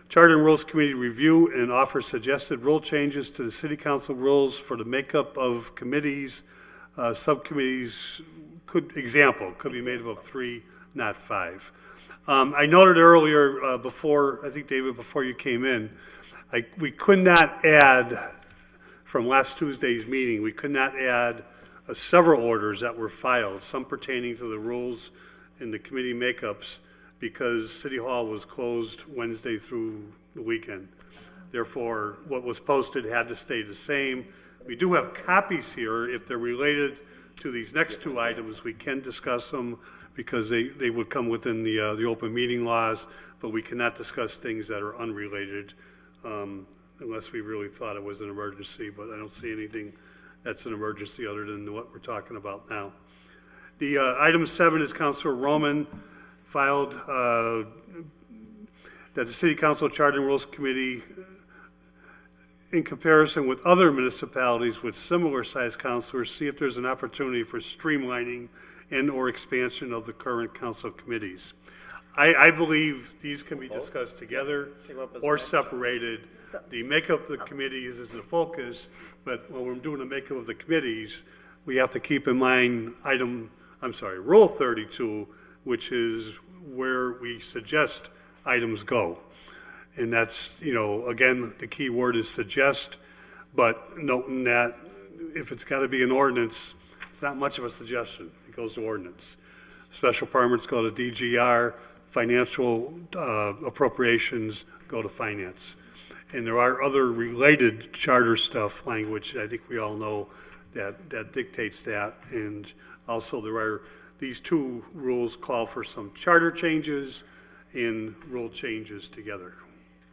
Charter and Rules Committee review and offer suggested rule changes to the City Council rules for the makeup of committees. Subcommittees could be made up of 3, not 5. I noted earlier, before, I think, David, before you came in, we could not add, from last Tuesday's meeting, we could not add several orders that were filed, some pertaining to the rules and the committee makeups, because City Hall was closed Wednesday through the weekend. Therefore, what was posted had to stay the same. We do have copies here. If they're related to these next two items, we can discuss them because they would come within the open meeting laws, but we cannot discuss things that are unrelated unless we really thought it was an emergency, but I don't see anything that's an emergency other than what we're talking about now. The item 7 is Councilor Roman filed that the City Council Charter and Rules Committee, in comparison with other municipalities with similar sized councilors, see if there's an opportunity for streamlining and or expansion of the current council committees. I believe these can be discussed together or separated. The makeup of the committees is the focus, but when we're doing the makeup of the committees, we have to keep in mind Rule 32, which is where we suggest items go. And that's, again, the key word is suggest, but noting that if it's got to be an ordinance, it's not much of a suggestion. It goes to ordinance. Special permits go to DGR, financial appropriations go to finance. And there are other related charter stuff, language, I think we all know that dictates that. And also there are, these two rules call for some charter changes and rule changes together.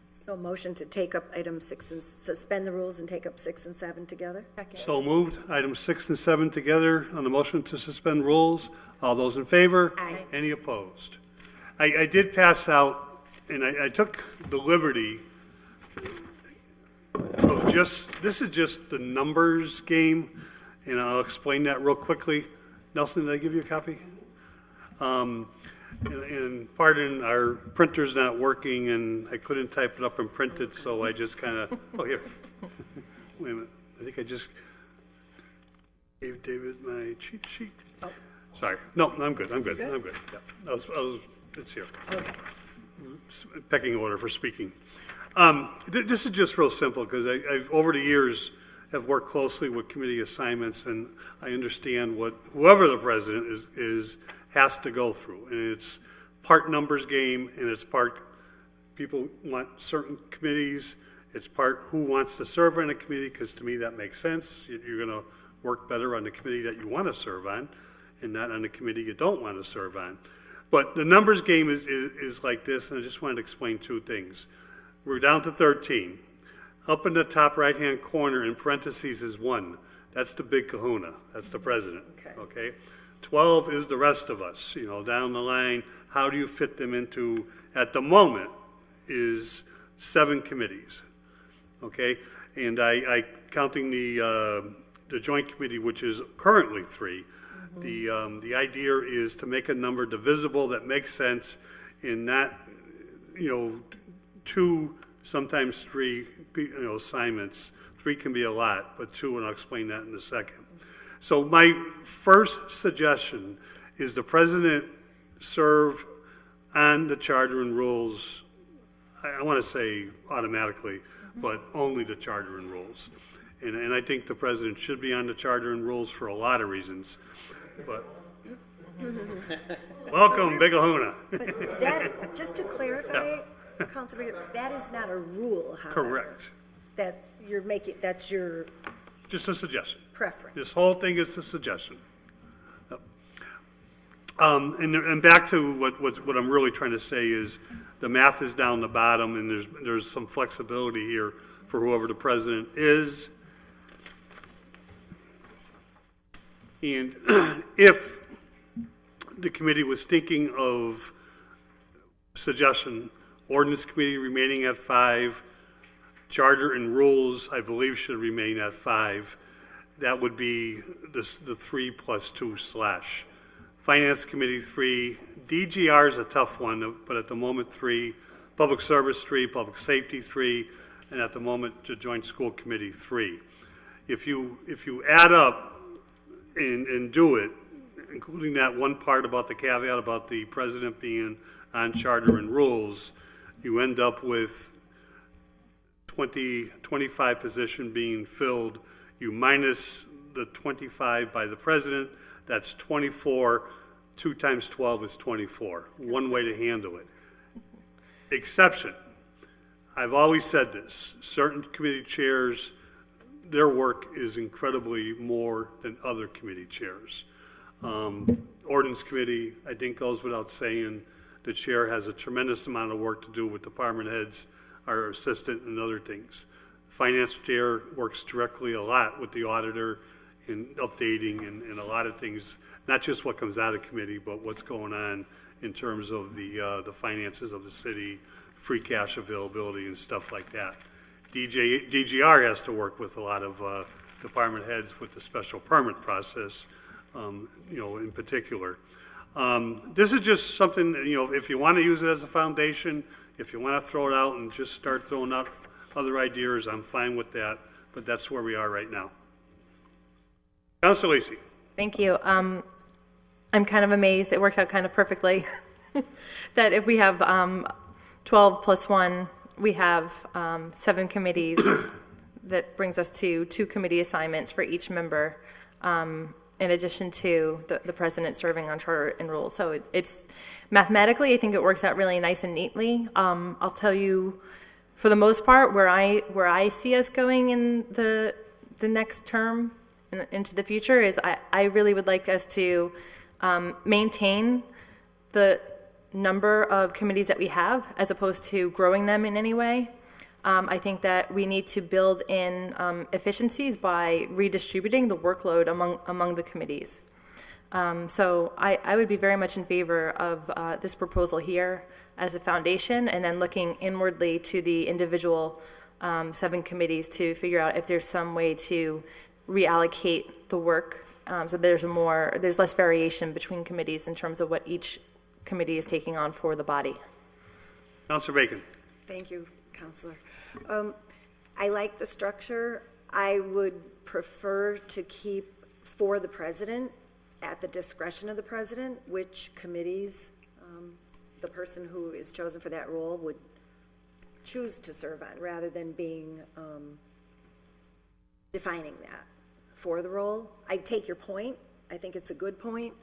So motion to take up item 6 and suspend the rules and take up 6 and 7 together? So moved. Items 6 and 7 together on the motion to suspend rules. All those in favor? Aye. Any opposed? I did pass out, and I took the liberty of this is just the numbers game, and I'll explain that real quickly. Nelson, did I give you a copy? And pardon, our printer's not working, and I couldn't type it up and print it, so I just kind of, here. Wait a minute. I think I just gave David my cheat sheet. Oh. Sorry. No, I'm good. Yeah. It's here. Okay. Pecking order for speaking. This is just real simple, because I've, over the years, have worked closely with committee assignments, and I understand what whoever the president is has to go through. And it's part numbers game, and it's part people want certain committees. It's part who wants to serve on a committee, because to me that makes sense. You're going to work better on the committee that you want to serve on and not on the committee you don't want to serve on. But the numbers game is like this, and I just wanted to explain two things. We're down to 13. Up in the top right-hand corner in parentheses is 1. That's the big kahuna. That's the president. Okay? 12 is the rest of us, down the line. How do you fit them into, at the moment, is 7 committees, okay? And I counting the joint committee, which is currently 3. Mm-hmm. The idea is to make a number divisible that makes sense in not, 2, sometimes 3, assignments. 3 can be a lot, but 2, and I'll explain that in a second. So my first suggestion is the president serve on the charter and rules, I want to say automatically, but only the charter and rules. And I think the president should be on the charter and rules for a lot of reasons. But welcome, Big Ahuna. But that, just to clarify, Councilor, that is not a rule, however. Correct. That you're making, that's your Just a suggestion. preference. This whole thing is a suggestion. Yep. And back to what I'm really trying to say is the math is down the bottom, and there's some flexibility here for whoever the president is. And if the committee was thinking of suggestion, ordinance committee remaining at 5, charter and rules, I believe, should remain at 5. that would be the 3+2 / Finance Committee 3, DGR is a tough one, but at the moment 3, Public Service 3, Public Safety 3, and at the moment the Joint School Committee 3. If you add up and do it, including that one part about the caveat about the president being on charter and rules, you end up with 25 position being filled. You minus the 25 by the president, that's 24. 2 times 12 is 24. One way to handle it. Exception. I've always said this. Certain committee chairs, their work is incredibly more than other committee chairs. Ordinance Committee, I think goes without saying, the chair has a tremendous amount of work to do with department heads, our assistant, and other things. Finance chair works directly a lot with the auditor in updating and a lot of things, not just what comes out of committee, but what's going on in terms of the finances of the city, free cash availability and stuff like that. DGR has to work with a lot of department heads with the special permit process, in particular. This is just something, if you want to use it as a foundation, if you want to throw it out and just start throwing out other ideas, I'm fine with that, but that's where we are right now. Councilor Lacey. Thank you. I'm kind of amazed, it works out kind of perfectly, that if we have 12 plus 1, we have 7 committees. That brings us to 2 committee assignments for each member, in addition to the president serving on charter and rules. So it's mathematically, I think it works out really nice and neatly. I'll tell you, for the most part, where I see us going in the next term and into the future is I really would like us to maintain the number of committees that we have as opposed to growing them in any way. I think that we need to build in efficiencies by redistributing the workload among the committees. So I would be very much in favor of this proposal here as a foundation, and then looking inwardly to the individual 7 committees to figure out if there's some way to reallocate the work, so there's less variation between committees in terms of what each committee is taking on for the body. Councilor Bacon. Thank you, Councilor. I like the structure. I would prefer to keep for the president, at the discretion of the president, which committees the person who is chosen for that role would choose to serve on, rather than being defining that for the role. I take your point. I think it's a good point,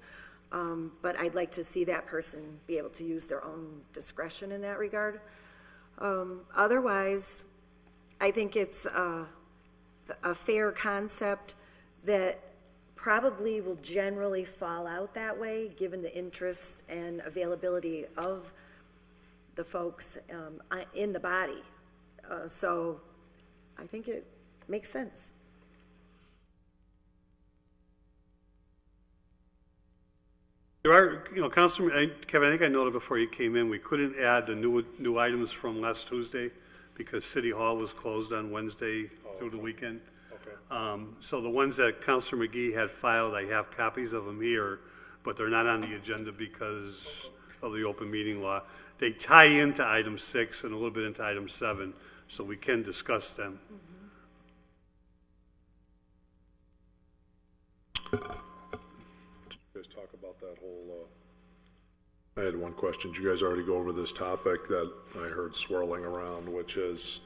but I'd like to see that person be able to use their own discretion in that regard. Otherwise, I think it's a fair concept that probably will generally fall out that way, given the interests and availability of the folks in the body. So I think it makes sense. There are, Councilman Kevin, I think I noted before you came in, we couldn't add the new items from last Tuesday because City Hall was closed on Wednesday through the weekend. Okay. So the ones that Councilor McGee had filed, I have copies of them here, but they're not on the agenda because of the open meeting law. They tie into item 6 and a little bit into item 7, so we can discuss them. Talk about that whole, I had one question. Did you guys already go over this topic that I heard swirling around, which is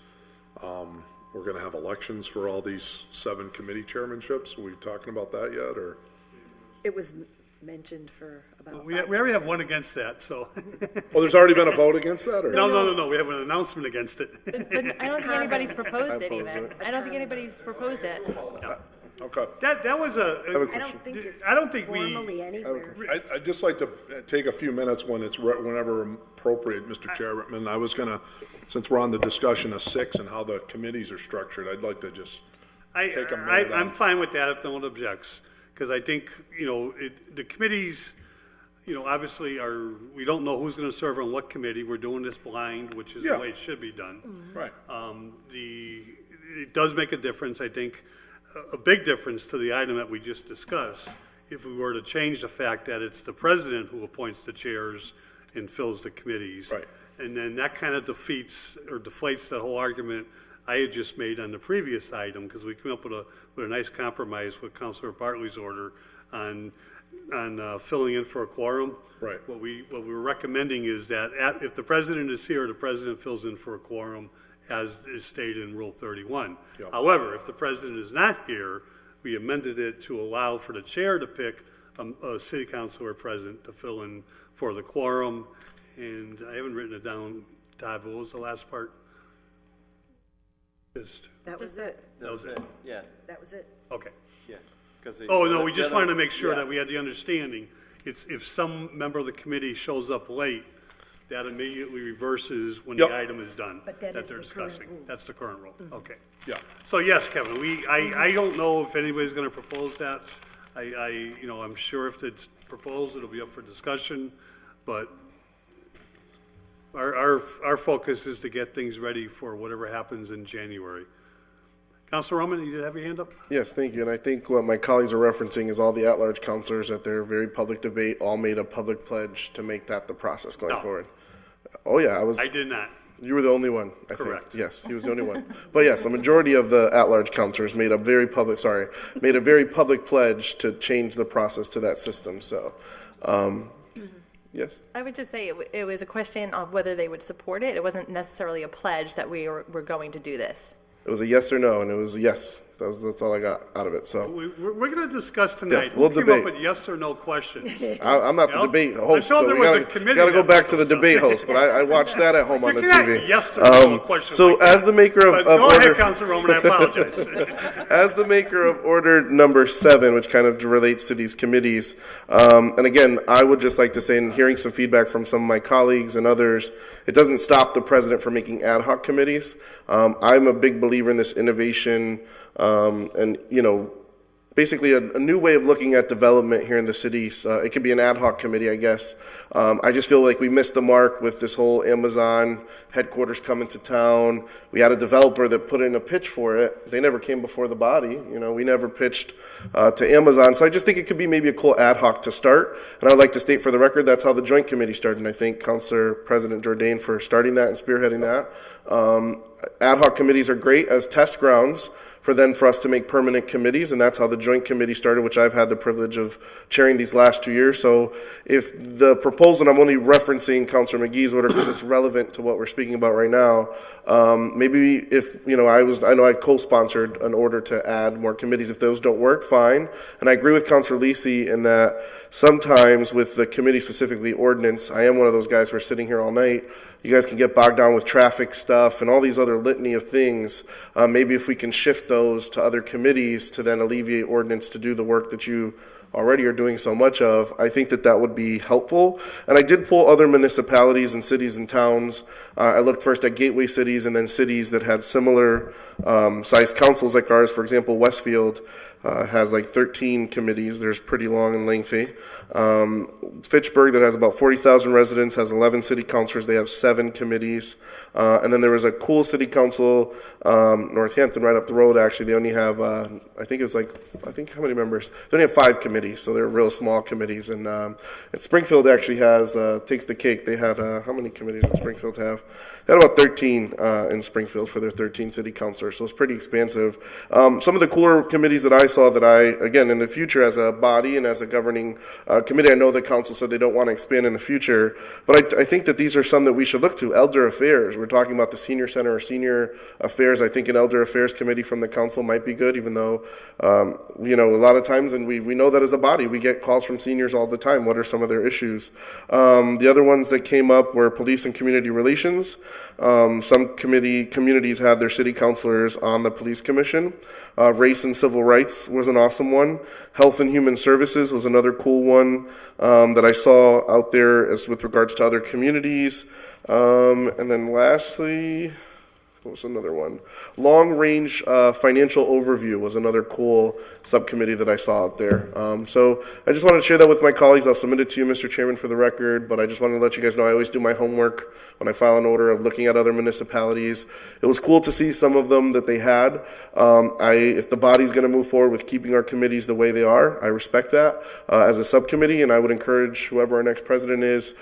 we're going to have elections for all these 7 committee chairmanships? Are we talking about that yet, or? It was mentioned for about We 5 already have seconds. one against that, so. Oh, there's already been a vote against that, or? No, we have an announcement against it. But I don't think anybody's proposed it I even. oppose I don't think anybody's proposed it. Okay. That was I don't think it's I don't think we- formally anywhere. I'd just like to take a few minutes whenever appropriate, Mr. Chairman. I was gonna, since we're on the discussion of 6 and how the committees are structured, I'd like to just take a minute. I'm fine with that if no one objects, because I think, the committees, obviously we don't know who's going to serve on what committee. We're doing this blind, which is the Yeah. way it should be done. Right. It does make a difference, I think. a big difference to the item that we just discussed if we were to change the fact that it's the president who appoints the chairs and fills the committees. Right. And then that kind of defeats or deflates the whole argument I had just made on the previous item, because we came up with a nice compromise with Councilor Bartley's order on filling in for a quorum. Right. What we were recommending is that if the president is here, the president fills in for a quorum, as is stated in Rule 31. Yep. However, if the president is not here, we amended it to allow for the chair to pick a city council or president to fill in for the quorum. And I haven't written it down, Todd, what was the last part? That was it. That was it, yeah, That was it. Okay. yeah. 'Cause Oh, no, we just wanted to make sure yeah. that we had the understanding, it's if some member of the committee shows up late, that immediately reverses when the Yep. item is done. But that is they're the current discussing. rule. That's the current rule, okay. Yeah. So yes, Kevin, I don't know if anybody's gonna propose that. I'm sure if it's proposed, it'll be up for discussion, but our focus is to get things ready for whatever happens in January. Councilor Roman, you have your hand up? Yes, thank you. And I think what my colleagues are referencing is all the at-large counselors at their very public debate all made a public pledge to make that the process going No. forward. Oh, yeah, I did not. you were the only one, I think. Correct. Yes, he was the only one. But yes, a majority of the at-large counselors made a very public pledge to change the process to that system, so, yes. I would just say it was a question of whether they would support it. It wasn't necessarily a pledge that we're going to do this. It was a yes or no, and it was a yes. That's all I got out of it, so. We're going to discuss tonight. Yeah, we'll Who came up debate. with yes or no questions? I'm not the Well, debate I host, thought so there we was a gotta committee go that back to the does debate stuff. host, but I watched that at home on the You cannot TV. yes or no questions So like that. as the maker of But go ahead, order, Councilor Roman, I apologize. as the maker of order number 7, which kind of relates to these committees, and again, I would just like to say, in hearing some feedback from some of my colleagues and others, it doesn't stop the president from making ad hoc committees. I'm a big believer in this innovation, and, basically a new way of looking at development here in the city. It could be an ad hoc committee, I guess. I just feel like we missed the mark with this whole Amazon headquarters coming to town. We had a developer that put in a pitch for it. They never came before the body. We never pitched to Amazon. So I just think it could be maybe a cool ad hoc to start. And I'd like to state for the record, that's how the joint committee started. And I thank Councilor President Jourdain for starting that and spearheading that. Ad hoc committees are great as test grounds for us to make permanent committees, and that's how the joint committee started, which I've had the privilege of chairing these last 2 years. So if the proposal, and I'm only referencing Councilor McGee's order because it's relevant to what we're speaking about right now, maybe if, I know I co-sponsored an order to add more committees. If those don't work, fine. And I agree with Councilor Lisi in that sometimes with the committee, specifically ordinance, I am one of those guys who are sitting here all night. You guys can get bogged down with traffic stuff and all these other litany of things. Maybe if we can shift those to other committees to then alleviate ordinance to do the work that you already are doing so much of, I think that would be helpful. And I did pull other municipalities and cities and towns. I looked first at gateway cities and then cities that had similar sized councils like ours. For example, Westfield has like 13 committees. There's pretty long and lengthy. Fitchburg, that has about 40,000 residents, has 11 city councilors. They have 7 committees. And then there was a cool city council, Northampton, right up the road, actually. They only have, I think how many members? They only have 5 committees, so they're real small committees. And Springfield actually has, takes the cake. They had, how many committees did Springfield have? They had about 13 in Springfield for their 13 city councilors, so it's pretty expansive. Some of the cooler committees that I saw that again, in the future as a body and as a governing committee, I know the council said they don't want to expand in the future, but I think that these are some that we should look to. Elder Affairs, we're talking about the senior center or senior affairs. I think an Elder Affairs committee from the council might be good, even though, a lot of times, and we know that as a body, we get calls from seniors all the time. What are some of their issues? The other ones that came up were police and community relations. Some communities have their city councilors on the police commission. Race and civil rights was an awesome one. Health and human services was another cool one that I saw out there as with regards to other communities. And then lastly, what was another one? Long-range financial overview was another cool subcommittee that I saw out there. So I just wanted to share that with my colleagues. I'll submit it to you, Mr. Chairman, for the record, but I just wanted to let you guys know I always do my homework when I file an order of looking at other municipalities. It was cool to see some of them that they had. If the body's going to move forward with keeping our committees the way they are, I respect that as a subcommittee, and I would encourage whoever our next president is.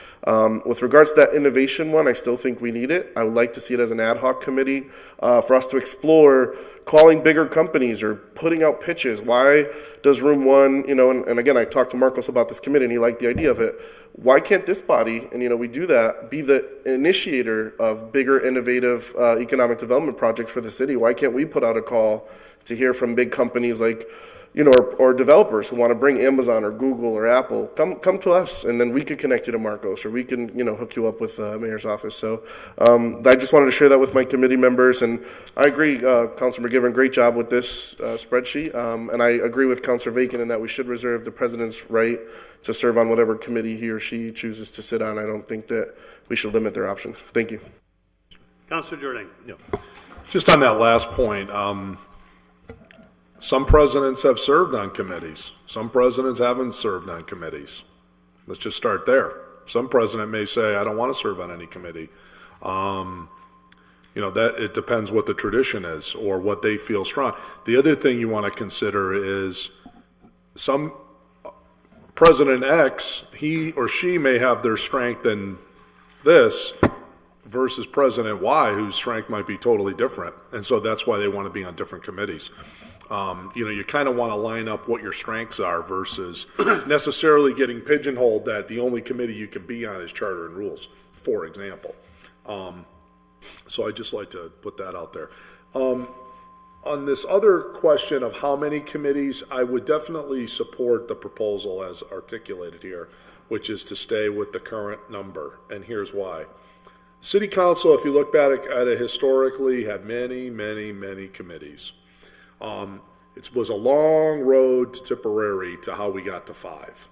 With regards to that innovation one, I still think we need it. I would like to see it as an ad hoc committee for us to explore calling bigger companies or putting out pitches. Why does Room 1, and again, I talked to Marcos about this committee and he liked the idea of it. Why can't this body, and we do that, be the initiator of bigger, innovative economic development projects for the city? Why can't we put out a call to hear from big companies like, or developers who want to bring Amazon or Google or Apple, come to us, and then we could connect you to Marcos, or we can, hook you up with the mayor's office. So I just wanted to share that with my committee members, and I agree, Councilor McGivern, great job with this spreadsheet, and I agree with Councilor Vacan in that we should reserve the president's right to serve on whatever committee he or she chooses to sit on. I don't think that we should limit their options. Thank you. Councilor Jordan. Yeah. Just on that last point, some presidents have served on committees. Some presidents haven't served on committees. Let's just start there. Some president may say, I don't want to serve on any committee. That it depends what the tradition is or what they feel strong. The other thing you want to consider is some President X, he or she may have their strength in this versus President Y, whose strength might be totally different. And so that's why they want to be on different committees. You kind of want to line up what your strengths are versus necessarily getting pigeonholed that the only committee you can be on is charter and rules, for example. So I'd just like to put that out there. On this other question of how many committees, I would definitely support the proposal as articulated here, which is to stay with the current number, and here's why. City Council, if you look back at it historically, had many, many, many committees. It was a long road to Tipperary to how we got to 5.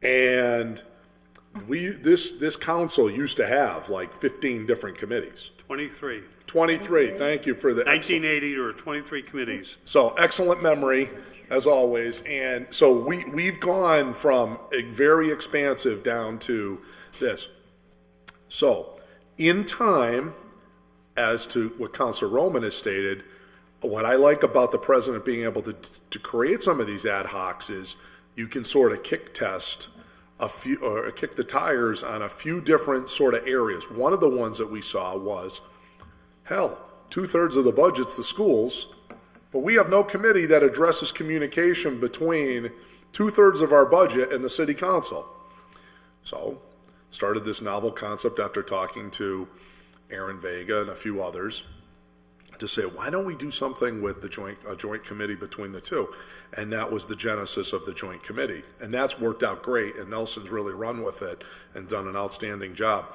And this council used to have like 15 different committees. 23. 23, thank you for the. 1980, there were 23 committees. So excellent memory, as always. And so we've gone from a very expansive down to this. So in time, as to what Councilor Roman has stated, what I like about the president being able to create some of these ad hocs is you can sort of kick test a few, or kick the tires on a few different sort of areas. One of the ones that we saw was, hell, 2/3 of the budget's the schools, but we have no committee that addresses communication between 2/3 of our budget and the city council. So, started this novel concept after talking to Aaron Vega and a few others to say, why don't we do something with a joint committee between the two? And that was the genesis of the joint committee. And that's worked out great, and Nelson's really run with it and done an outstanding job.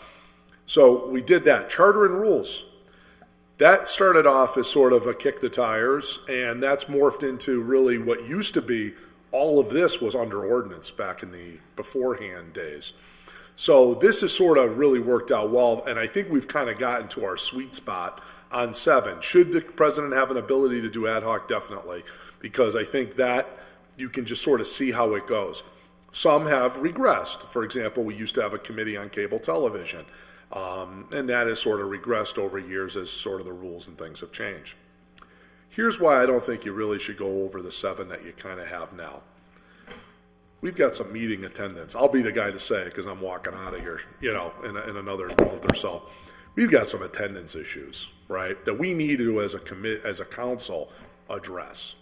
So we did that. Charter and rules. That started off as sort of a kick the tires, and that's morphed into really what used to be, all of this was under ordinance back in the beforehand days. So this has sort of really worked out well, and I think we've kind of gotten to our sweet spot on 7. Should the president have an ability to do ad hoc? Definitely, because I think that you can just sort of see how it goes. Some have regressed. For example, we used to have a committee on cable television, and that has sort of regressed over years as sort of the rules and things have changed. Here's why I don't think you really should go over the 7 that you kind of have now. We've got some meeting attendance. I'll be the guy to say it because I'm walking out of here, in another month or so. We've got some attendance issues, right, that we need to, as a council, address.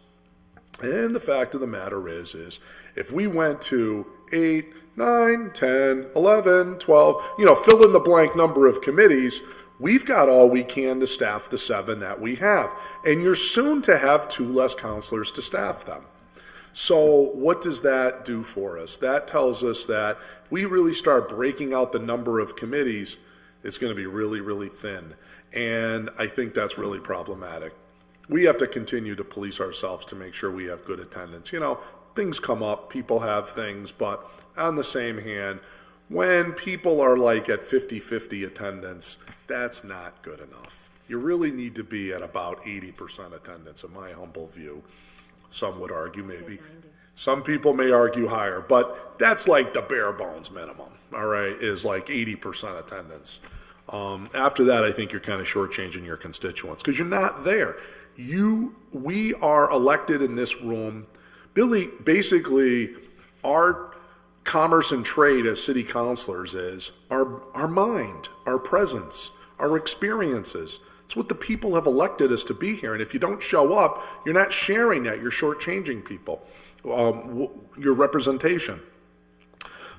And the fact of the matter is if we went to 8, 9, 10, 11, 12, fill in the blank number of committees, we've got all we can to staff the 7 that we have. And you're soon to have 2 less counselors to staff them. So what does that do for us? That tells us that if we really start breaking out the number of committees, it's going to be really, really thin. And I think that's really problematic. We have to continue to police ourselves to make sure we have good attendance. Things come up, people have things, but on the same hand, when people are like at 50-50 attendance, that's not good enough. you really need to be at about 80% attendance, in my humble view. Some would argue maybe. Some people may argue higher, but that's like the bare bones minimum, all right, is like 80% attendance. After that, I think you're kind of shortchanging your constituents because you're not there. We are elected in this room. Billy, basically, our commerce and trade as city councilors is our mind, our presence, our experiences. It's what the people have elected us to be here. And if you don't show up, you're not sharing that. You're shortchanging people, your representation.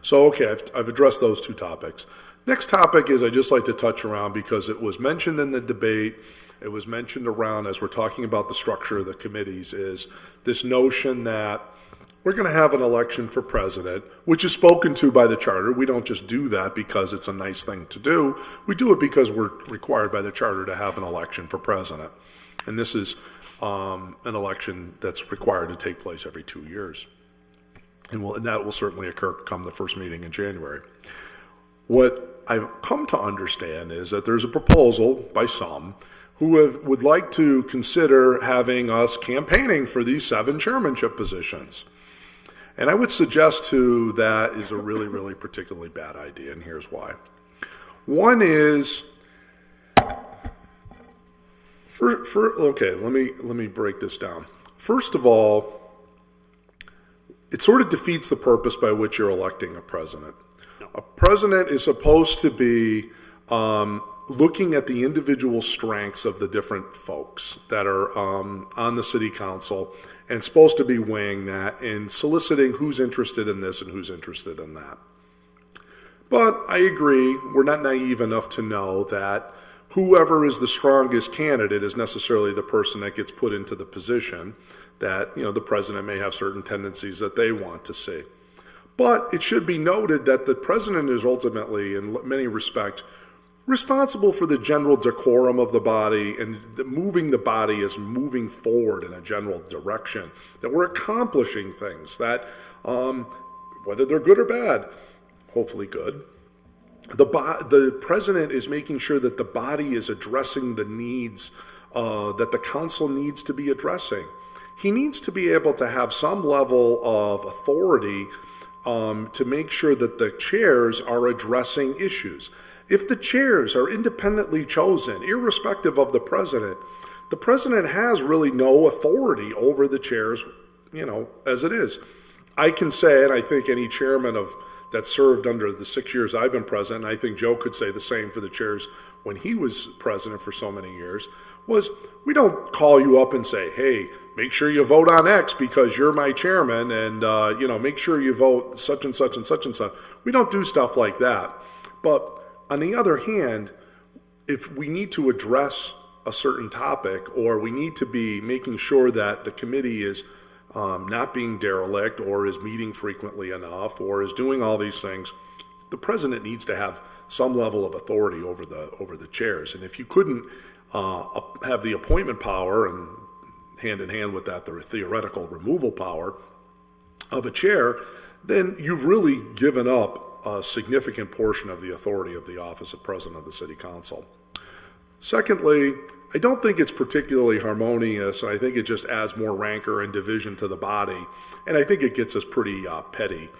So, okay, I've addressed those two topics. Next topic is I'd just like to touch around because it was mentioned in the debate, it was mentioned around as we're talking about the structure of the committees, is this notion that we're going to have an election for president, which is spoken to by the charter. We don't just do that because it's a nice thing to do. We do it because we're required by the charter to have an election for president. And this is an election that's required to take place every 2 years. And that will certainly occur come the first meeting in January. What I've come to understand is that there's a proposal by some who would like to consider having us campaigning for these 7 chairmanship positions. And I would suggest to that is a really, really particularly bad idea, and here's why. One is, okay, let me break this down. First of all, it sort of defeats the purpose by which you're electing a president. A president is supposed to be looking at the individual strengths of the different folks that are on the city council and supposed to be weighing that and soliciting who's interested in this and who's interested in that. But I agree, we're not naive enough to know that whoever is the strongest candidate is necessarily the person that gets put into the position, that, the president may have certain tendencies that they want to see. But it should be noted that the president is ultimately, in many respects, responsible for the general decorum of the body, and moving the body is moving forward in a general direction, that we're accomplishing things that, whether they're good or bad, hopefully good, the president is making sure that the body is addressing the needs that the council needs to be addressing. He needs to be able to have some level of authority to make sure that the chairs are addressing issues. If the chairs are independently chosen, irrespective of the president has really no authority over the chairs, as it is. I can say, and I think any chairman that served under the 6 years I've been president, and I think Joe could say the same for the chairs when he was president for so many years, was we don't call you up and say, hey, make sure you vote on X because you're my chairman, and make sure you vote such and such and such and such. We don't do stuff like that. But on the other hand, if we need to address a certain topic, or we need to be making sure that the committee is not being derelict, or is meeting frequently enough, or is doing all these things, the president needs to have some level of authority over the chairs. And if you couldn't have the appointment power, and hand in hand with that, the theoretical removal power of a chair, then you've really given up a significant portion of the authority of the office of president of the city council. Secondly, I don't think it's particularly harmonious, and I think it just adds more rancor and division to the body, and I think it gets us pretty petty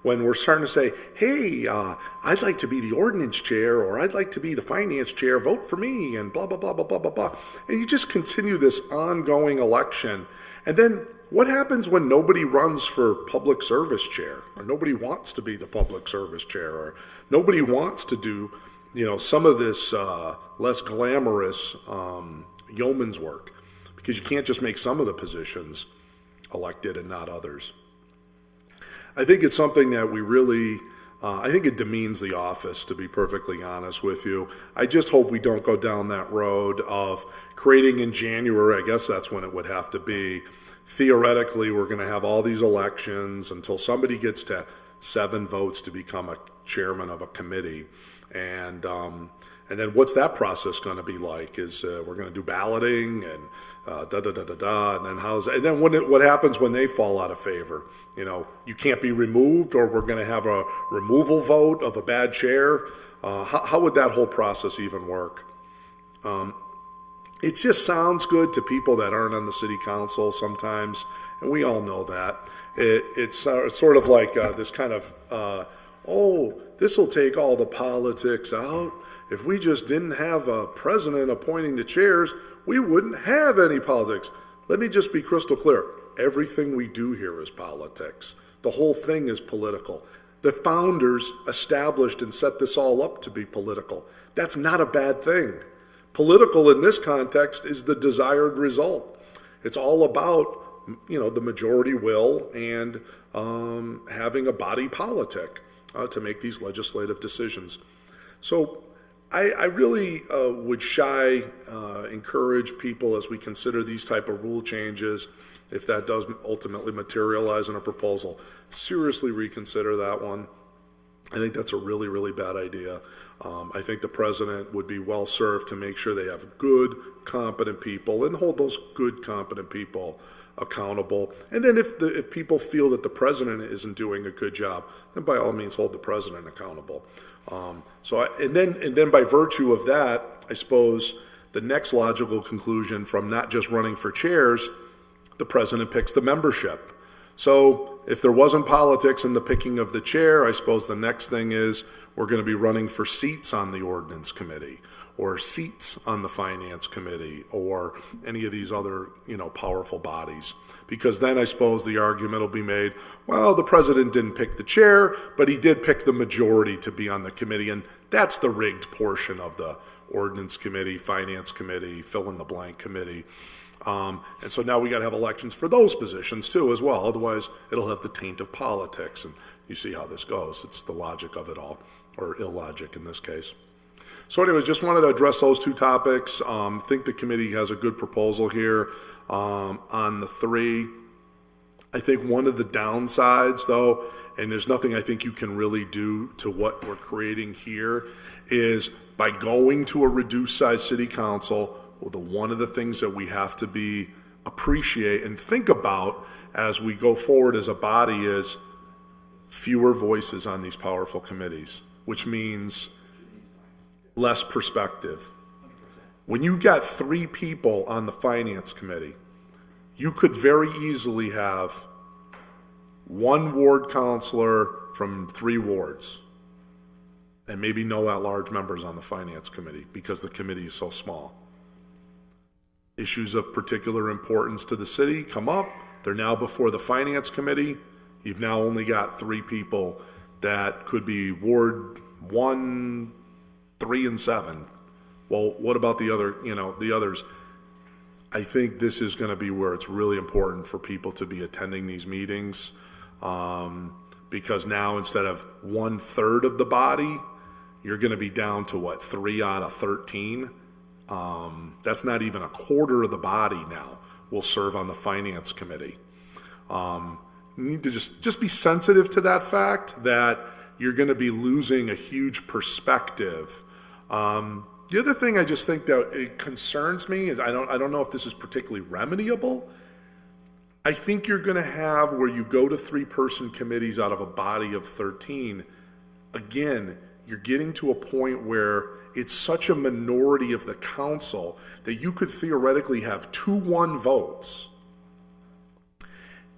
when we're starting to say, hey, I'd like to be the ordinance chair, or I'd like to be the finance chair, vote for me, and blah, blah, blah, blah, blah, blah, blah. And you just continue this ongoing election. And then what happens when nobody runs for public service chair, or nobody wants to be the public service chair, or nobody wants to do, some of this less glamorous yeoman's work, because you can't just make some of the positions elected and not others. I think it's something that we really, I think it demeans the office, to be perfectly honest with you. I just hope we don't go down that road of creating in January, I guess that's when it would have to be. Theoretically, we're going to have all these elections until somebody gets to 7 votes to become a chairman of a committee. And then what's that process going to be like? Is we're going to do balloting and and then and then what happens when they fall out of favor? You can't be removed, or we're going to have a removal vote of a bad chair. How would that whole process even work? it just sounds good to people that aren't on the city council sometimes, and we all know that. It's sort of like this kind of, this will take all the politics out. If we just didn't have a president appointing the chairs, we wouldn't have any politics. Let me just be crystal clear. Everything we do here is politics. The whole thing is political. The founders established and set this all up to be political. That's not a bad thing. Political in this context is the desired result. It's all about, the majority will and having a body politic to make these legislative decisions. So I really would encourage people as we consider these type of rule changes, if that does ultimately materialize in a proposal, seriously reconsider that one. I think that's a really, really bad idea. I think the president would be well served to make sure they have good, competent people and hold those good, competent people accountable. And then if people feel that the president isn't doing a good job, then by all means hold the president accountable. And then by virtue of that, I suppose the next logical conclusion from not just running for chairs, the president picks the membership. So if there wasn't politics in the picking of the chair, I suppose the next thing is we're going to be running for seats on the ordinance committee or seats on the finance committee or any of these other, powerful bodies. Because then I suppose the argument will be made, well, the president didn't pick the chair, but he did pick the majority to be on the committee. And that's the rigged portion of the ordinance committee, finance committee, fill in the blank committee. And so now we got to have elections for those positions too as well. Otherwise, it'll have the taint of politics. And you see how this goes. It's the logic of it all, or illogic in this case. So anyways, just wanted to address those two topics. Think the committee has a good proposal here on the three. I think one of the downsides, though, and there's nothing I think you can really do to what we're creating here, is by going to a reduced size city council, one of the things that we have to appreciate and think about as we go forward as a body is fewer voices on these powerful committees, which means less perspective. When you've got 3 people on the finance committee, you could very easily have 1 ward counselor from 3 wards and maybe no at-large members on the finance committee because the committee is so small. Issues of particular importance to the city come up. They're now before the finance committee. You've now only got 3 people that could be Ward 1, 3, and 7. Well, what about the others? I think this is going to be where it's really important for people to be attending these meetings, because now instead of 1/3 of the body, you're going to be down to 3 out of 13. That's not even a quarter of the body now will serve on the finance committee. You need to just be sensitive to that fact that you're going to be losing a huge perspective. The other thing I just think that it concerns me is I don't know if this is particularly remediable. I think you're going to have where you go to 3-person committees out of a body of 13. Again, you're getting to a point where it's such a minority of the council that you could theoretically have 2-1 votes.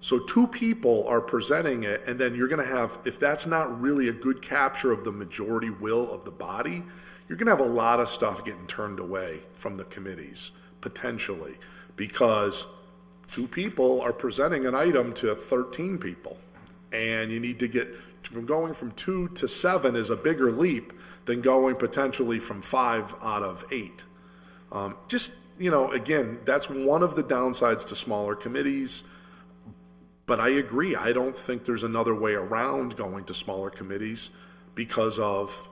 So 2 people are presenting it, and then you're going to have, if that's not really a good capture of the majority will of the body, you're going to have a lot of stuff getting turned away from the committees, potentially, because 2 people are presenting an item to 13 people. And you need to get, from going from 2 to 7 is a bigger leap than going potentially from 5 out of 8. Again, that's one of the downsides to smaller committees. But I agree, I don't think there's another way around going to smaller committees because of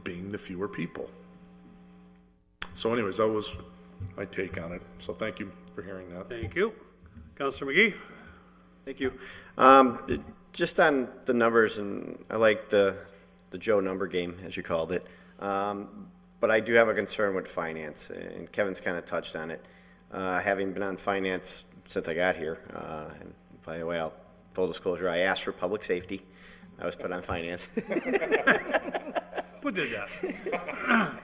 being the fewer people. So anyways, that was my take on it. So thank you for hearing that. Thank you. Councilor McGee? Thank you. Just on the numbers, and I like the Joe number game, as you called it. But I do have a concern with finance, and Kevin's kind of touched on it. Having been on finance since I got here, and by the way, full disclosure, I asked for public safety. I was put on finance. Who did that?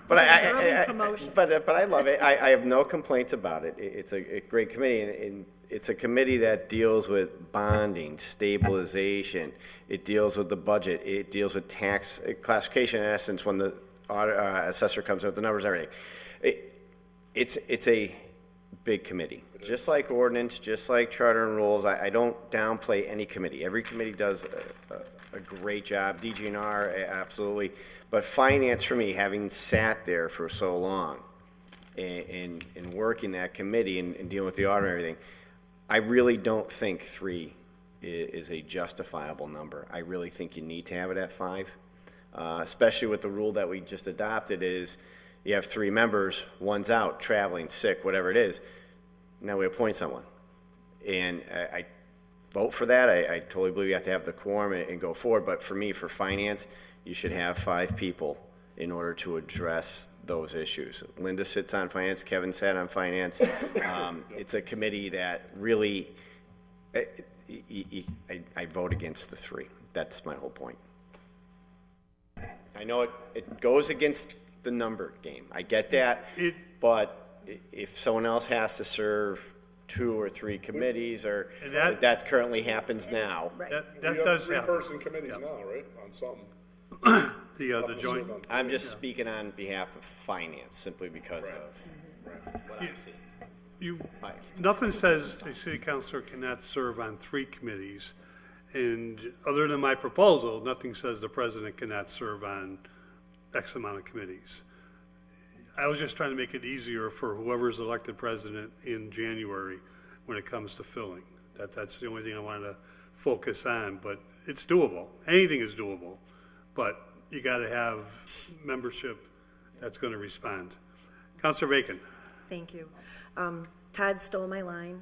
But promotion. but I love it. I have no complaints about it. It's a great committee, and it's a committee that deals with bonding, stabilization. It deals with the budget. It deals with tax classification, in essence, when the assessor comes in with the numbers and everything. It's a big committee. Just like ordinance, just like charter and rules, I don't downplay any committee. Every committee does a great job. DGNR, absolutely. But finance, for me, having sat there for so long and working that committee and dealing with the audit and everything, I really don't think 3 is a justifiable number. I really think you need to have it at 5, especially with the rule that we just adopted is you have 3 members, one's out, traveling, sick, whatever it is. Now we appoint someone. And I vote for that. I totally believe you have to have the quorum and go forward. But for me, for finance, you should have 5 people in order to address those issues. Linda sits on finance. Kevin sat on finance. It's a committee that really, I vote against the 3. That's my whole point. I know it goes against the number game. I get that. But if someone else has to serve 2 or 3 committees, or that currently happens now. That We have does happen. 3-person committees now, right, on some. The joint, I'm just speaking on behalf of finance, simply because of what I've seen. nothing says a city councilor cannot serve on 3 committees. And other than my proposal, nothing says the president cannot serve on X amount of committees. I was just trying to make it easier for whoever's elected president in January when it comes to filling. That's the only thing I wanted to focus on, but it's doable. Anything is doable, but you got to have membership that's going to respond. Councilor Bacon. Thank you. Todd stole my line.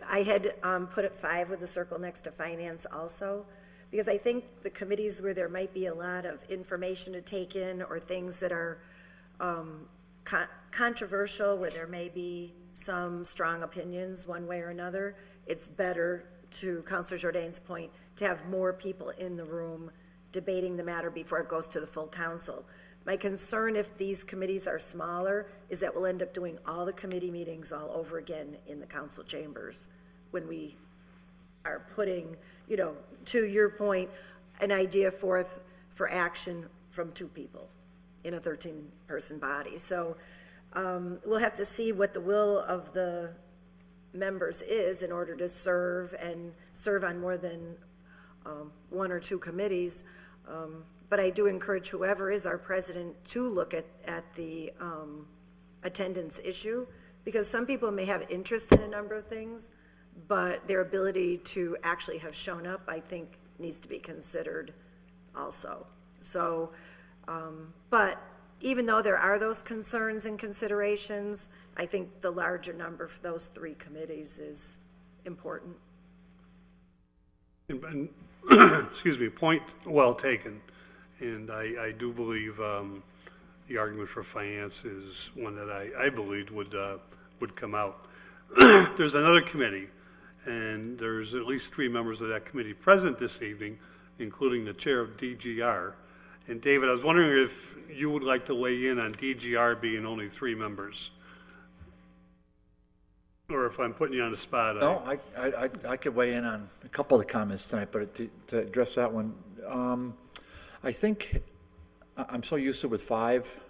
I had put it 5 with the circle next to finance also, because I think the committees where there might be a lot of information to take in or things that are controversial, where there may be some strong opinions one way or another, it's better, to Councilor Jourdain's point, to have more people in the room debating the matter before it goes to the full council. My concern, if these committees are smaller, is that we'll end up doing all the committee meetings all over again in the council chambers when we are putting, to your point, an idea forth for action from 2 people in a 13-person body. So we'll have to see what the will of the members is in order to serve on more than 1 or 2 committees. But I do encourage whoever is our president to look at the attendance issue, because some people may have interest in a number of things, but their ability to actually have shown up, I think, needs to be considered also. So, but even though there are those concerns and considerations, I think the larger number for those 3 committees is important. Excuse me, point well taken. And I do believe the argument for finance is one that I believed would come out. There's another committee, and there's at least 3 members of that committee present this evening, including the chair of DGR. And David, I was wondering if you would like to weigh in on DGR being only 3 members, or if I'm putting you on the spot. No, I could weigh in on a couple of the comments tonight, but to address that one, I think I'm so used to it with 5.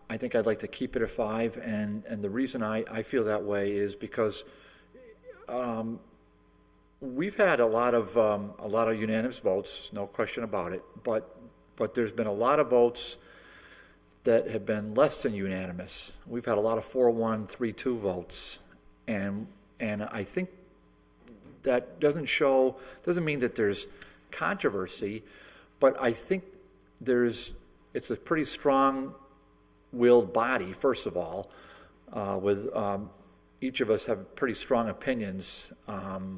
I think I'd like to keep it at 5, and the reason I feel that way is because we've had a lot of unanimous votes, no question about it, but there's been a lot of votes that have been less than unanimous. We've had a lot of 4-1, 3-2 votes, and I think that doesn't mean that there's controversy, but I think it's a pretty strong-willed body, first of all, with each of us have pretty strong opinions,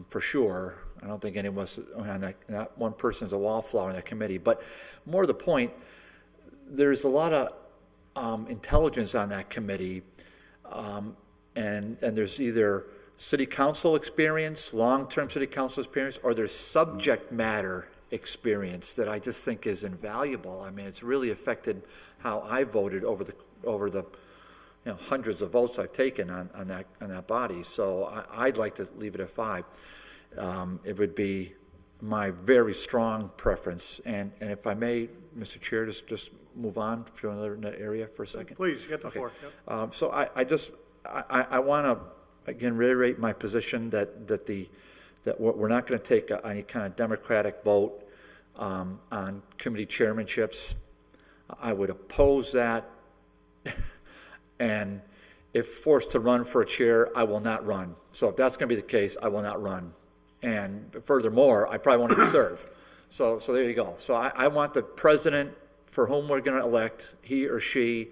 for sure. I don't think any of us, not one person is a wallflower in that committee, but more to the point, there's a lot of intelligence on that committee, and there's either city council experience, long-term city council experience, or there's subject matter experience that I just think is invaluable. I mean, it's really affected how I voted over the hundreds of votes I've taken on that body. So I'd like to leave it at 5. It would be my very strong preference. And if I may, Mr. Chair, just move on to another area for a second. Please, you get the floor. Yep. So I want to, again, reiterate my position that we're not going to take any kind of democratic vote on committee chairmanships. I would oppose that. And if forced to run for a chair, I will not run. So if that's going to be the case, I will not run. And furthermore, I probably won't even serve. So there you go. So I want the president for whom we're going to elect, he or she,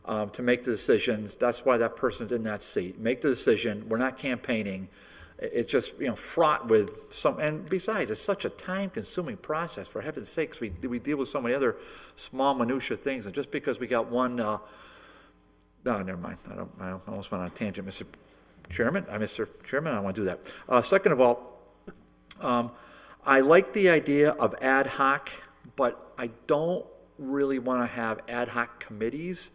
to make the decisions. That's why that person's in that seat. Make the decision. We're not campaigning. It's just, fraught with some, and besides, it's such a time-consuming process. For heaven's sakes, we deal with so many other small minutia things, and just because we got one, no, never mind. I almost went on a tangent, Mr. Chairman. I don't want to do that. Second of all, I like the idea of ad hoc, but I don't really want to have ad hoc committees.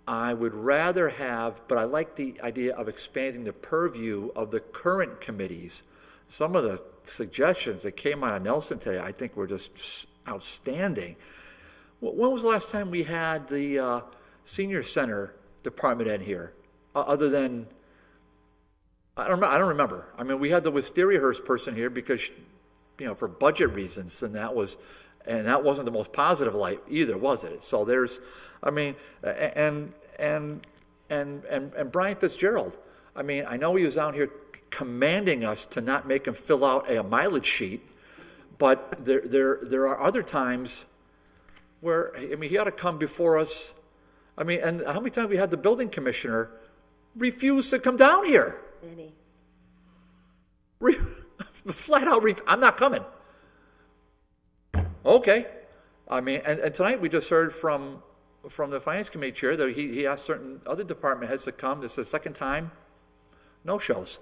I would rather have, but I like the idea of expanding the purview of the current committees. Some of the suggestions that came out of Nelson today, I think, were just outstanding. When was the last time we had the senior center department in here? Other than, I don't remember. I mean, we had the Wisteria Hearst person here because, for budget reasons, and that wasn't the most positive light either, was it? So there's, I mean, and Brian Fitzgerald. I mean, I know he was out here commanding us to not make him fill out a mileage sheet, but there are other times where, I mean, he ought to come before us. I mean, and how many times we had the building commissioner refuse to come down here? Many. Flat out, I'm not coming. Okay. I mean, and tonight we just heard from the finance committee chair that he asked certain other department heads to come. This is the second time, no shows.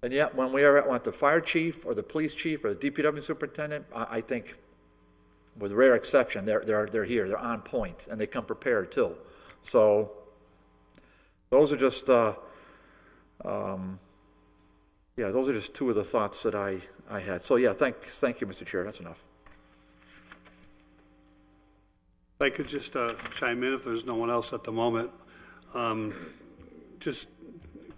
And yet, when we want the fire chief or the police chief or the DPW superintendent, I think, with rare exception, they're here, they're on point, and they come prepared too. So those are just those are just two of the thoughts that I had. So yeah, thank you, Mr. Chair. That's enough. If I could just chime in if there's no one else at the moment. Just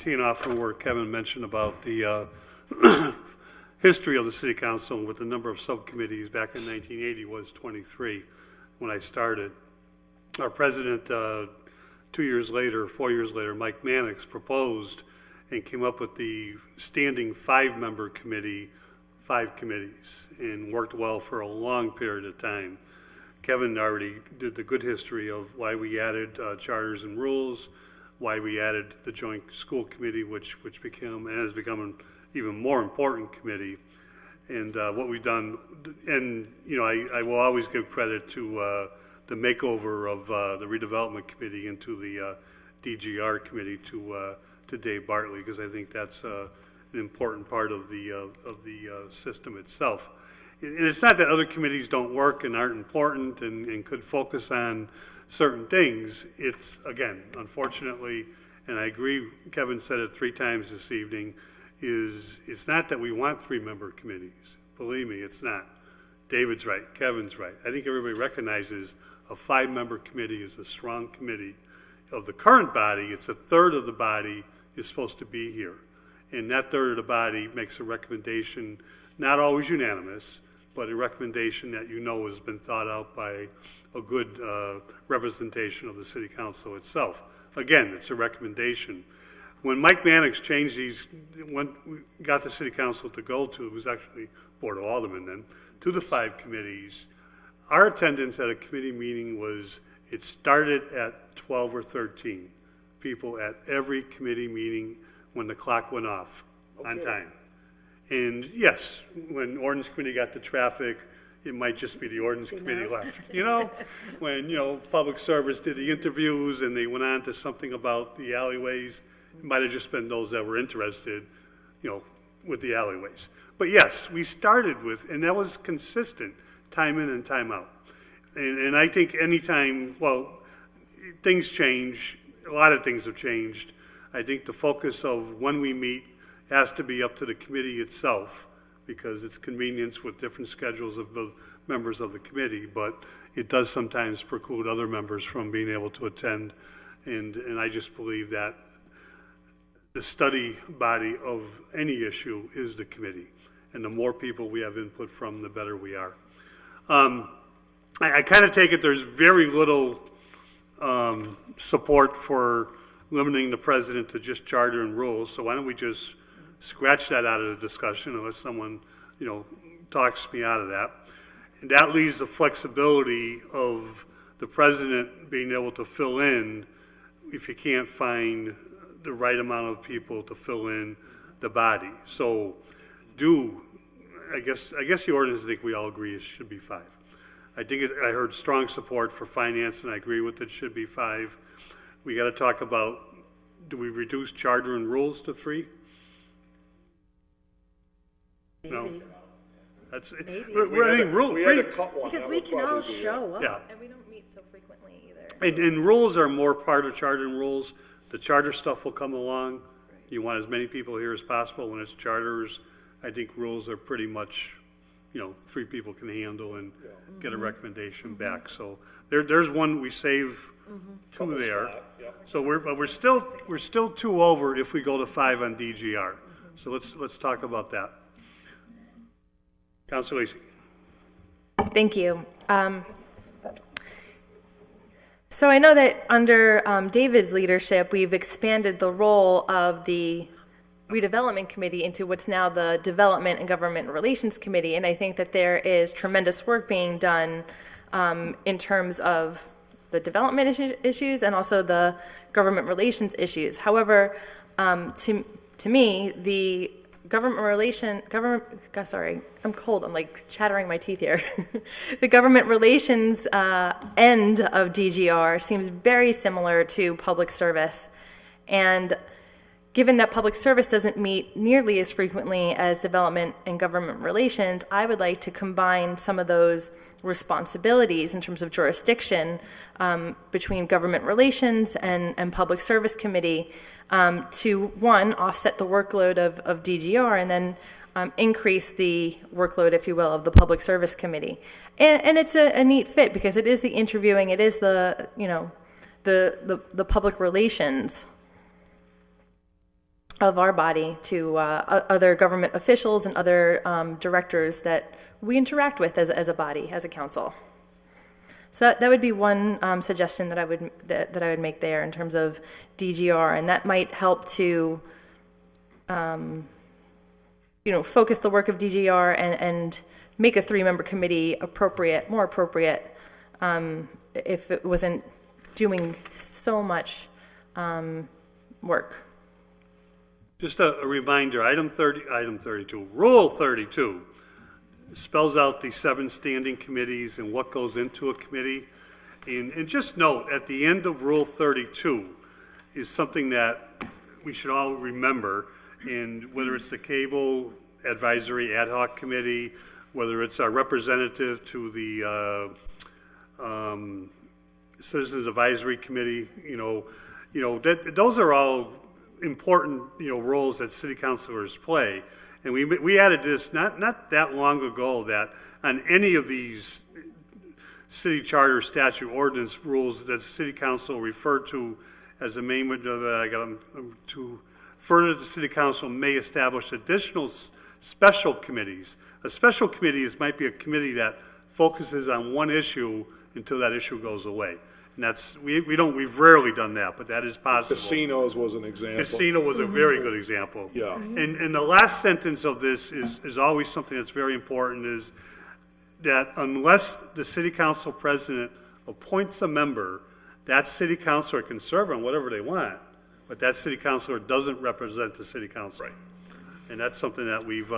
teeing off from where Kevin mentioned about the history of the City Council with the number of subcommittees back in 1980 was 23 when I started. Our president, 4 years later, Mike Mannix, proposed and came up with the standing 5-member committee, 5 committees, and worked well for a long period of time. Kevin already did the good history of why we added charters and rules, why we added the joint school committee, which became and has become an even more important committee, and what we've done. And I will always give credit to the makeover of the redevelopment committee into the DGR committee to Dave Bartley, because I think that's an important part of the system itself. And it's not that other committees don't work and aren't important and could focus on certain things. It's, again, unfortunately, and I agree, Kevin said it 3 times this evening, it's not that we want 3-member committees. Believe me, it's not. David's right, Kevin's right. I think everybody recognizes a 5-member committee is a strong committee. Of the current body, it's a third of the body is supposed to be here. And that third of the body makes a recommendation, not always unanimous, but a recommendation that has been thought out by a good representation of the City Council itself. Again, it's a recommendation. When Mike Mannix changed these, when we got the City Council to go to, it was actually Board of Aldermen then, to the 5 committees, our attendance at a committee meeting it started at 12 or 13 people at every committee meeting when the clock went off on time. And yes, when ordinance committee got to traffic, it might just be the ordinance committee left. When, public service did the interviews and they went on to something about the alleyways, it might have just been those that were interested, with the alleyways. But yes, we started with, and that was consistent, time in and time out. And I think anytime, well, things change, a lot of things have changed. I think the focus of when we meet has to be up to the committee itself, because it's convenience with different schedules of the members of the committee, but it does sometimes preclude other members from being able to attend. And I just believe that the study body of any issue is the committee. And the more people we have input from, the better we are. I kind of take it there's very little support for limiting the president to just charter and rules. So why don't we just scratch that out of the discussion unless someone, talks me out of that. And that leaves the flexibility of the president being able to fill in if you can't find the right amount of people to fill in the body. So I guess the ordinance, I think we all agree it should be 5. I heard strong support for finance, and I agree with it should be 5. We got to talk about, do we reduce charter and rules to 3? Maybe. No. That's, Maybe. I mean, rule We had to 3, cut one. Because That we would can all probably be it. show up. yeah. And we don't meet so frequently either. And rules are more part of charter and rules. The charter stuff will come along. You want as many people here as possible. When it's charters, I think rules are pretty much, 3 people can handle and get a recommendation back. So there's one, we save 2 there. So we're still 2 over if we go to 5 on DGR. So let's talk about that. Councilor Lacey. Thank you. So I know that under David's leadership, we've expanded the role of the redevelopment committee into what's now the Development and Government Relations Committee, and I think that there is tremendous work being done in terms of the development issues and also the government relations issues. However, to me, the I'm cold, I'm like chattering my teeth here. The government relations end of DGR seems very similar to public service. And given that public service doesn't meet nearly as frequently as development and government relations, I would like to combine some of those responsibilities in terms of jurisdiction between government relations and public service committee to, one, offset the workload of DGR and then increase the workload, if you will, of the public service committee. And it's a neat fit because it is the interviewing, it is the public relations of our body to other government officials and other directors that we interact with as a body, as a council. So that would be one suggestion that I would make there in terms of DGR, and that might help to focus the work of DGR and make a 3-member committee more appropriate if it wasn't doing so much work. Just a reminder, item 32, Rule 32 spells out the 7 standing committees and what goes into a committee. And just note, at the end of Rule 32 is something that we should all remember, and whether it's the Cable Advisory Ad Hoc Committee, whether it's our representative to the Citizens Advisory Committee, those are all important, roles that city councilors play. And we added this not that long ago that on any of these city charter, statute, ordinance rules that the city council referred to as amendment to further the city council may establish additional special committees. A special committee might be a committee that focuses on one issue until that issue goes away. And that's, we've rarely done that, but that is possible. Casinos was an example. Casino was a very good example. Yeah. And the last sentence of this is always something that's very important, is that unless the city council president appoints a member, that city councilor can serve on whatever they want, but that city councilor doesn't represent the city council. Right. And that's something that we've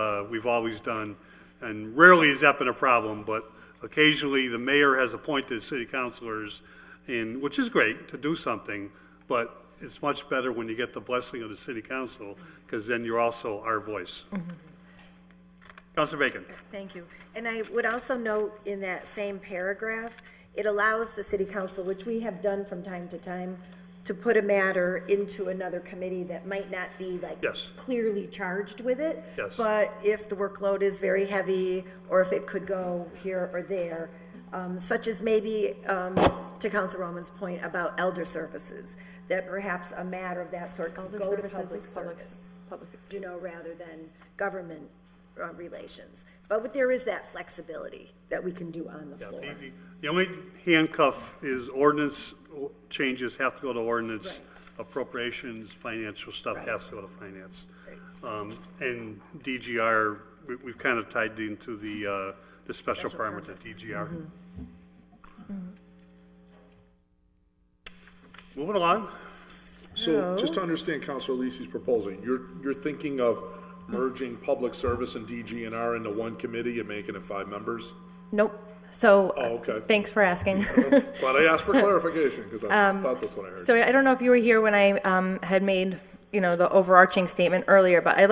always done, and rarely has that been a problem, but occasionally the mayor has appointed city councilors, which is great to do something, but it's much better when you get the blessing of the city council, because because then you're also our voice. Counselor Bacon. Thank you. And I would also note in that same paragraph, it allows the city council, which we have done from time to time, to put a matter into another committee that might not be like Yes. clearly charged with it. Yes. But if the workload is very heavy, or if it could go here or there, such as maybe, to Council Roman's point about elder services, that perhaps a matter of that sort could go to public service, you know, rather than government relations. But there is that flexibility that we can do on the Yeah, floor. the only handcuff is ordinance changes have to go to ordinance. Right. Appropriations, financial stuff Right. has to go to finance. And DGR, we've kind of tied into the special Special permit, the permits. DGR. Moving along. So just to understand Counselor Lisi's proposal, you're thinking of merging public service and DGNR into one committee and making it 5 members? Nope. So, Oh, okay. thanks for asking. But I asked for clarification because I thought that's what I heard. So I don't know if you were here when I had made, the overarching statement earlier, but I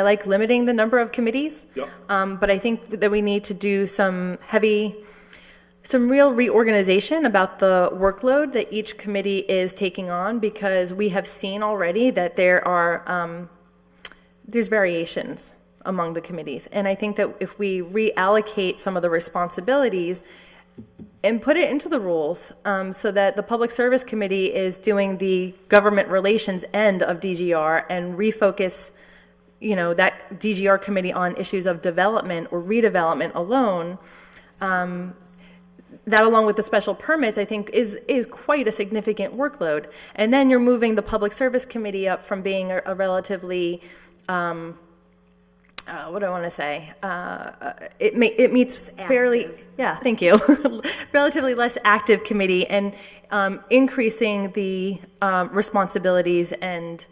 like limiting the number of committees. Yep. But I think that we need to do some real reorganization about the workload that each committee is taking on, because we have seen already that there's variations among the committees. And I think that if we reallocate some of the responsibilities and put it into the rules, so that the Public Service Committee is doing the government relations end of DGR and refocus, that DGR committee on issues of development or redevelopment alone, that along with the special permits, I think is quite a significant workload. And then you're moving the Public Service Committee up from being a relatively, what do I want to say? It meets fairly, yeah, thank you, relatively less active committee, and increasing the responsibilities and,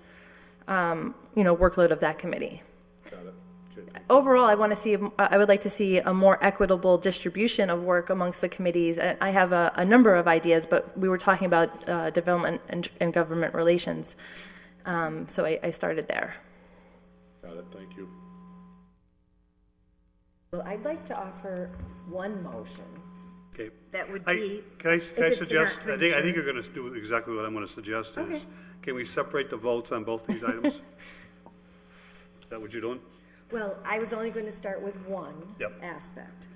workload of that committee. Got it. Okay. Overall, I would like to see a more equitable distribution of work amongst the committees. And I have a number of ideas, but we were talking about development and government relations. So I started there. Got it, thank you. Well, I'd like to offer one motion Okay. that would I- be. Can I if it's suggest, not I think premature. you're going to do exactly what I'm going to suggest Okay. is, can we separate the votes on both these items? Is that what you're doing? Well, I was only going to start with one Yep. aspect,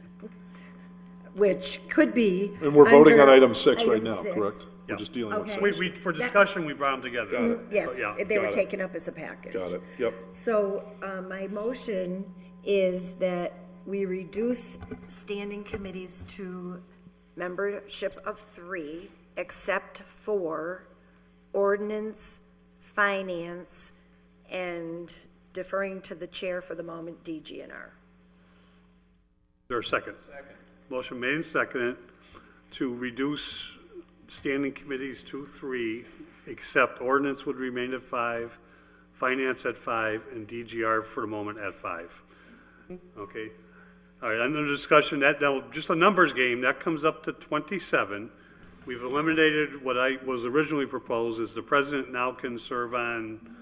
which could be. And we're voting on under item 6 right item now, 6. correct? We're Yep. just dealing with Okay. 6. For discussion, we brought them together. Got it. Yes, Yeah. they were Got it. taken up as a package. Got it, yep. So my motion is that we reduce standing committees to membership of 3, except for ordinance, finance, and deferring to the chair for the moment, DGNR. There a second? Second. Motion made and seconded to reduce standing committees to 3, except ordinance would remain at 5, finance at 5, and DGR for the moment at 5. Okay? All right, under discussion, now, just a numbers game, that comes up to 27. We've eliminated what was originally proposed, is the president now can serve on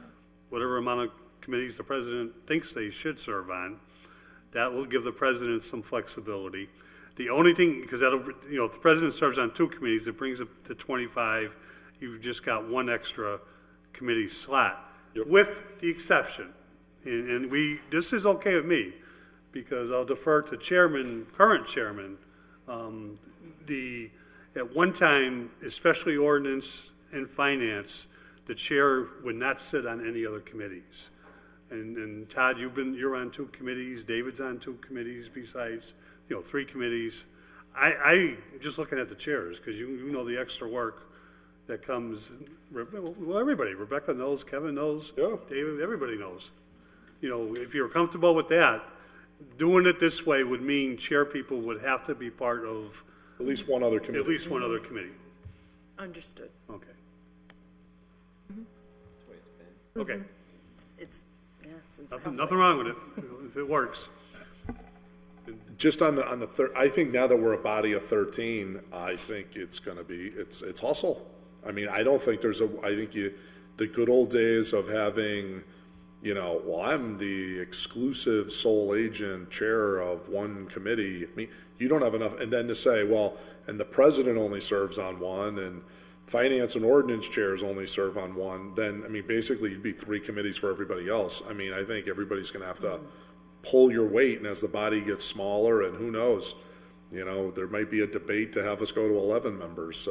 whatever amount of committees the president thinks they should serve on. That will give the president some flexibility. The only thing, because if the president serves on 2 committees, it brings it to 25. You've just got 1 extra committee slot, with the exception, and this is okay with me, because I'll defer to current chairman. At one time, especially ordinance and finance, the chair would not sit on any other committees. And Todd, you're on 2 committees, David's on 2 committees besides, 3 committees. I just looking at the chairs, because you know the extra work that comes, well, everybody, Rebecca knows, Kevin knows, Yeah. David, everybody knows. If you're comfortable with that, doing it this way would mean chair people would have to be part of At least one other committee. at least one other committee. Understood. Okay. That's the way it's been. Okay. It's, yeah, since. Nothing wrong with it, if it works. Just on the third, I think now that we're a body of 13, I think it's gonna be, it's hustle. I mean, I don't think I think the good old days of having, well, I'm the exclusive sole agent chair of one committee. I mean, you don't have enough, and then to say, well, and the president only serves on one, and finance and ordinance chairs only serve on one, then, I mean, basically you'd be 3 committees for everybody else. I mean, I think everybody's gonna have to pull your weight, and as the body gets smaller, and who knows, there might be a debate to have us go to 11 members,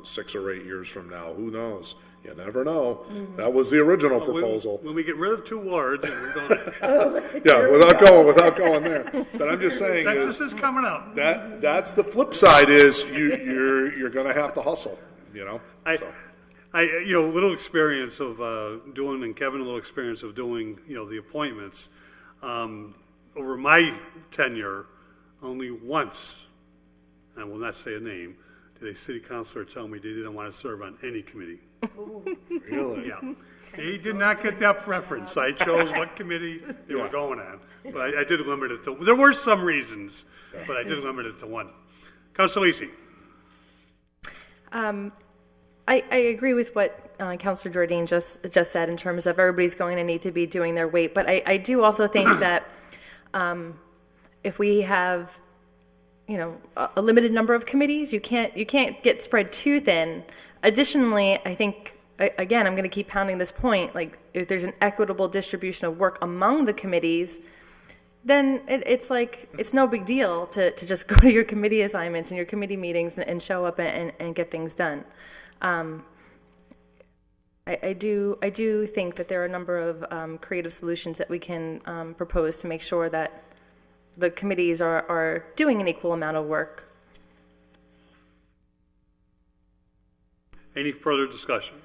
6 or 8 years from now, who knows? You never know. That was the original proposal. When we get rid of 2 wards, and we're going, Yeah, without going there. But I'm just saying Texas is coming up. that's the flip side is you're gonna have to hustle, so. Little experience of doing, and Kevin, a little experience of doing, the appointments. Over my tenure, only once, I will not say a name, did a city councilor tell me they didn't want to serve on any committee. Really? Yeah. They did not get that preference. I chose what committee they were going on. But I did limit it to, there were some reasons, but I did limit it to 1. Councilor Lisi. I agree with what Councilor Jordan just said in terms of everybody's going to need to be doing their weight. But I do also think that if we have, a limited number of committees, you can't get spread too thin. Additionally, I think, again, I'm going to keep pounding this point, like if there's an equitable distribution of work among the committees, then it's no big deal to just go to your committee assignments and your committee meetings and show up and get things done. I do think that there are a number of creative solutions that we can propose to make sure that the committees are doing an equal amount of work. Any further discussion?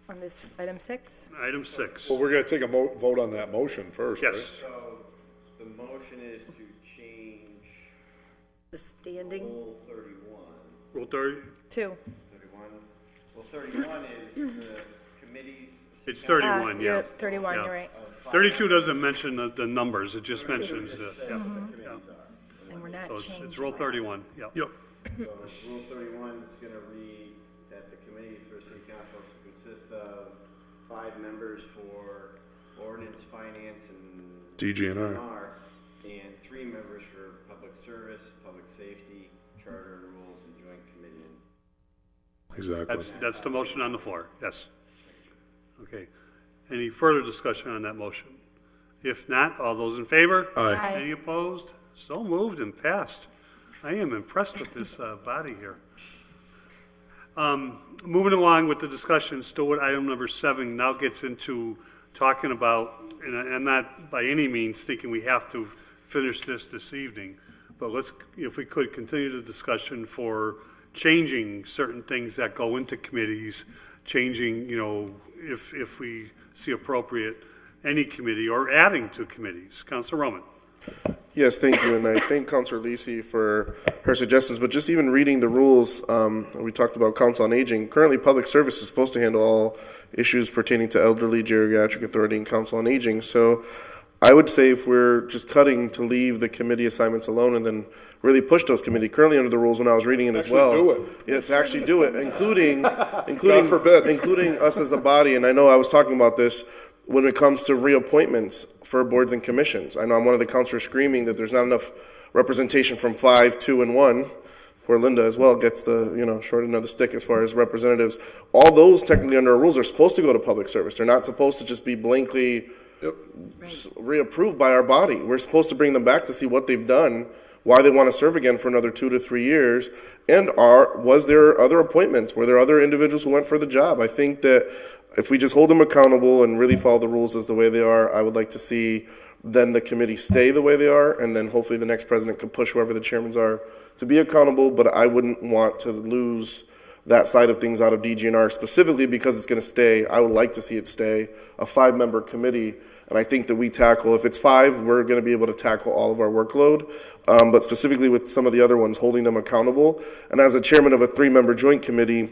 On this item 6? Item 6. Well, we're gonna take a vote on that motion first, right? Yes. So the motion is to change The standing, Rule 31. Rule 30? 2. 31. Well, 31 is the committees. It's 31, You're yes. 31, Yeah. you're right. 32 doesn't mention the numbers, it just mentions the, yeah. and we're not So changing. it's Rule 31, yeah. Yep. So Rule 31 is going to read that the committees for city council consist of 5 members for ordinance, finance, and DG&R. and 3 members for public service, public safety, charter and rules, and joint committee. Exactly. That's the motion on the floor, yes. Okay. Any further discussion on that motion? If not, all those in favor? Aye. Aye. Any opposed? So moved and passed. I am impressed with this body here. Moving along with the discussion, still with item number 7, now gets into talking about, and I'm not by any means thinking we have to finish this evening, but let's, if we could, continue the discussion for changing certain things that go into committees, changing, if we see appropriate, any committee, or adding to committees. Councilor Roman. Yes, thank you, and I thank Councilor Lisi for her suggestions, but just even reading the rules, we talked about Council on Aging. Currently, Public Service is supposed to handle all issues pertaining to elderly, geriatric authority, and Council on Aging, so I would say if we're just cutting to leave the committee assignments alone and then really push those committee, currently under the rules when I was reading it as well. Do it. Yeah, to actually do it, including God forbid. including us as a body, and I know I was talking about this, when it comes to reappointments for boards and commissions. I know I'm one of the councilors screaming that there's not enough representation from 5, 2, and 1. Poor Linda as well gets the, short end of the stick as far as representatives. All those technically under our rules are supposed to go to public service. They're not supposed to just be blankly reapproved by our body. We're supposed to bring them back to see what they've done, why they want to serve again for another 2 to 3 years, and was there other appointments? Were there other individuals who went for the job? I think that if we just hold them accountable and really follow the rules as the way they are, I would like to see then the committee stay the way they are, and then hopefully the next president can push whoever the chairmans are to be accountable, but I wouldn't want to lose that side of things out of DG&R specifically because it's going to stay. I would like to see it stay a 5-member committee, and I think that we tackle, if it's 5, we're going to be able to tackle all of our workload, but specifically with some of the other ones, holding them accountable. And as a chairman of a 3-member joint committee,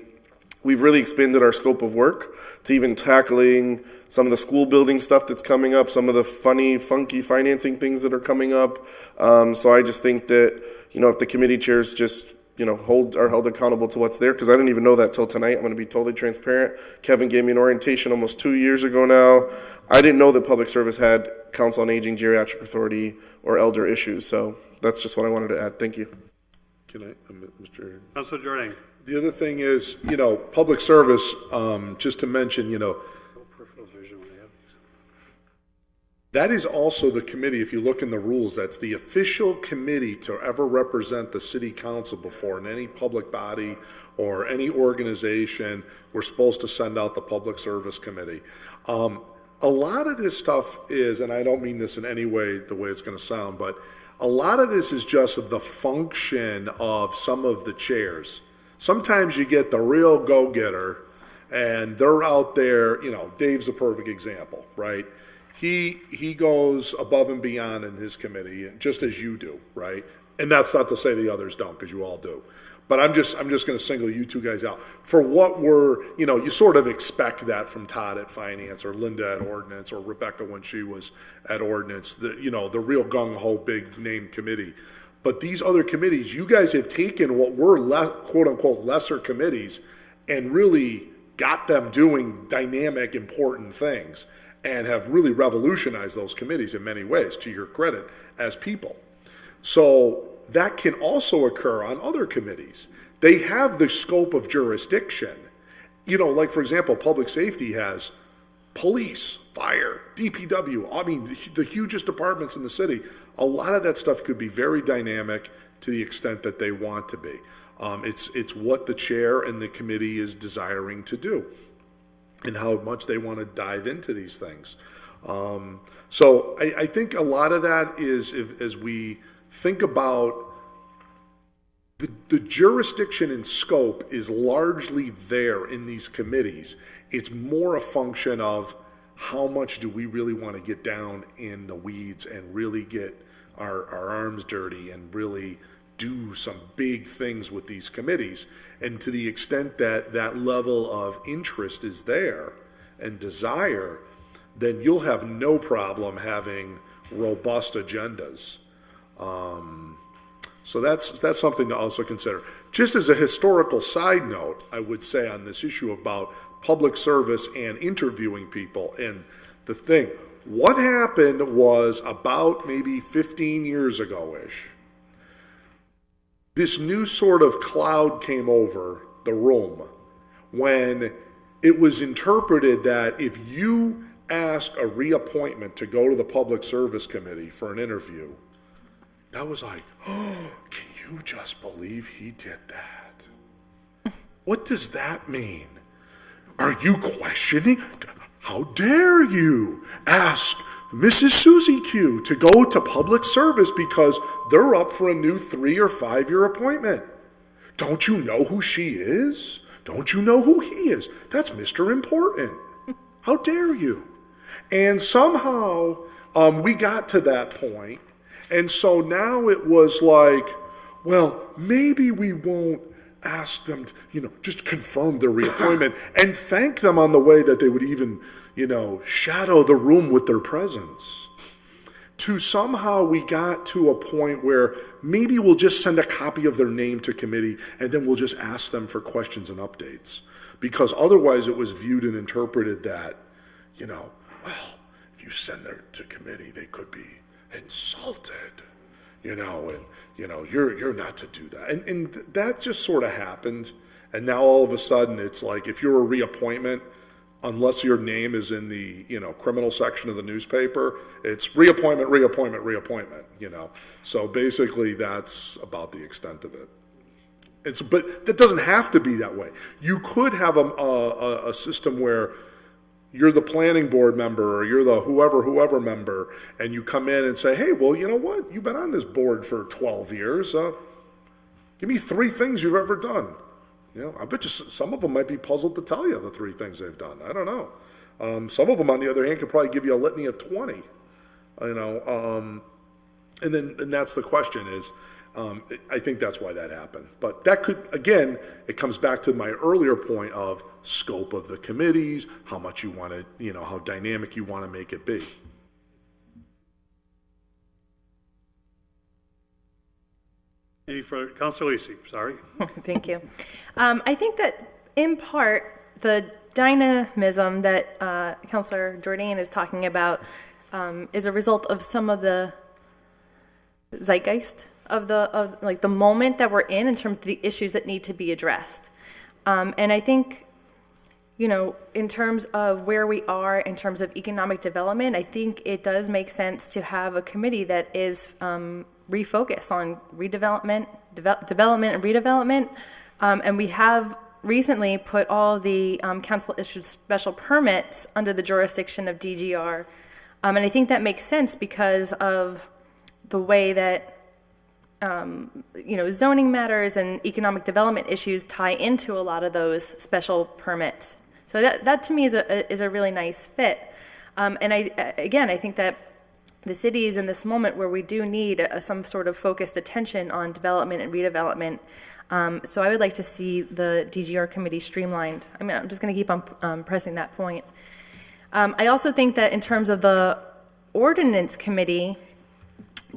we've really expanded our scope of work to even tackling some of the school building stuff that's coming up, some of the funky financing things that are coming up. So I just think that, if the committee chairs just, are held accountable to what's there, because I didn't even know that till tonight. I'm going to be totally transparent. Kevin gave me an orientation almost 2 years ago now. I didn't know that public service had council on aging, geriatric authority, or elder issues, so that's just what I wanted to add. Thank you. Can I, Mr. Councilor Jordan. The other thing is, public service, just to mention, that is also the committee, if you look in the rules, that's the official committee to ever represent the city council before in any public body or any organization. We're supposed to send out the public service committee. A lot of this stuff is, and I don't mean this in any way the way it's going to sound, but a lot of this is just the function of some of the chairs. Sometimes you get the real go-getter and they're out there, Dave's a perfect example, right? He goes above and beyond in his committee, and just as you do, right? And that's not to say the others don't, because you all do. But I'm just going to single you two guys out for what you sort of expect that from Todd at finance, or Linda at ordinance, or Rebecca when she was at ordinance. The real gung ho big name committee. But these other committees, you guys have taken what were quote unquote lesser committees and really got them doing dynamic, important things, and have really revolutionized those committees in many ways, to your credit, as people. So that can also occur on other committees. They have the scope of jurisdiction. Like, for example, public safety has police, fire, DPW, the hugest departments in the city. A lot of that stuff could be very dynamic to the extent that they want to be. It's what the chair and the committee is desiring to do, and how much they want to dive into these things. So I think a lot of that is, as we think about the jurisdiction and scope is largely there in these committees. It's more a function of how much do we really want to get down in the weeds and really get our arms dirty and really do some big things with these committees. And to the extent that that level of interest is there and desire, then you'll have no problem having robust agendas. So that's something to also consider. Just as a historical side note, I would say on this issue about public service and interviewing people, and the thing, what happened was about maybe 15 years ago-ish, this new sort of cloud came over the room when it was interpreted that if you ask a reappointment to go to the Public Service Committee for an interview, that was like, oh, can you just believe he did that? What does that mean? Are you questioning? How dare you ask Mrs. Susie Q to go to public service because they're up for a new 3 or 5 year appointment? Don't you know who she is? Don't you know who he is? That's Mr. Important. How dare you? And somehow we got to that point. And so now it was like, well, maybe we won't ask them to, just confirm their reappointment and thank them on the way that they would even, shadow the room with their presence. To somehow we got to a point where maybe we'll just send a copy of their name to committee and then we'll just ask them for questions and updates. Because otherwise it was viewed and interpreted that, well, if you send them to committee, they could be insulted, and you're not to do that. And that just sort of happened. And now all of a sudden it's like, if you're a reappointment, unless your name is in the, criminal section of the newspaper, it's reappointment. So basically that's about the extent of it. But that doesn't have to be that way. You could have a system where you're the planning board member or you're the whoever member, and you come in and say, hey, well, you know what? You've been on this board for 12 years. Give me 3 things you've ever done. I bet you some of them might be puzzled to tell you the 3 things they've done. I don't know. Some of them, on the other hand, could probably give you a litany of 20. And that's the question is, I think that's why that happened. But that could, again, it comes back to my earlier point of scope of the committees, how much you want to, how dynamic you want to make it be. Any further, Counselor Lisi, sorry. Thank you. I think that in part, the dynamism that Councilor Jordan is talking about is a result of some of the zeitgeist of the moment that we're in terms of the issues that need to be addressed. And I think, you know, in terms of where we are in terms of economic development, I think it does make sense to have a committee that is refocused on development and redevelopment. And we have recently put all the council-issued special permits under the jurisdiction of DGR. And I think that makes sense because of the way that you know, zoning matters and economic development issues tie into a lot of those special permits. So that to me is a really nice fit. And I think that the city is in this moment where we do need some sort of focused attention on development and redevelopment. So I would like to see the DGR committee streamlined. I mean, I'm just going to keep on pressing that point. I also think that in terms of the ordinance committee,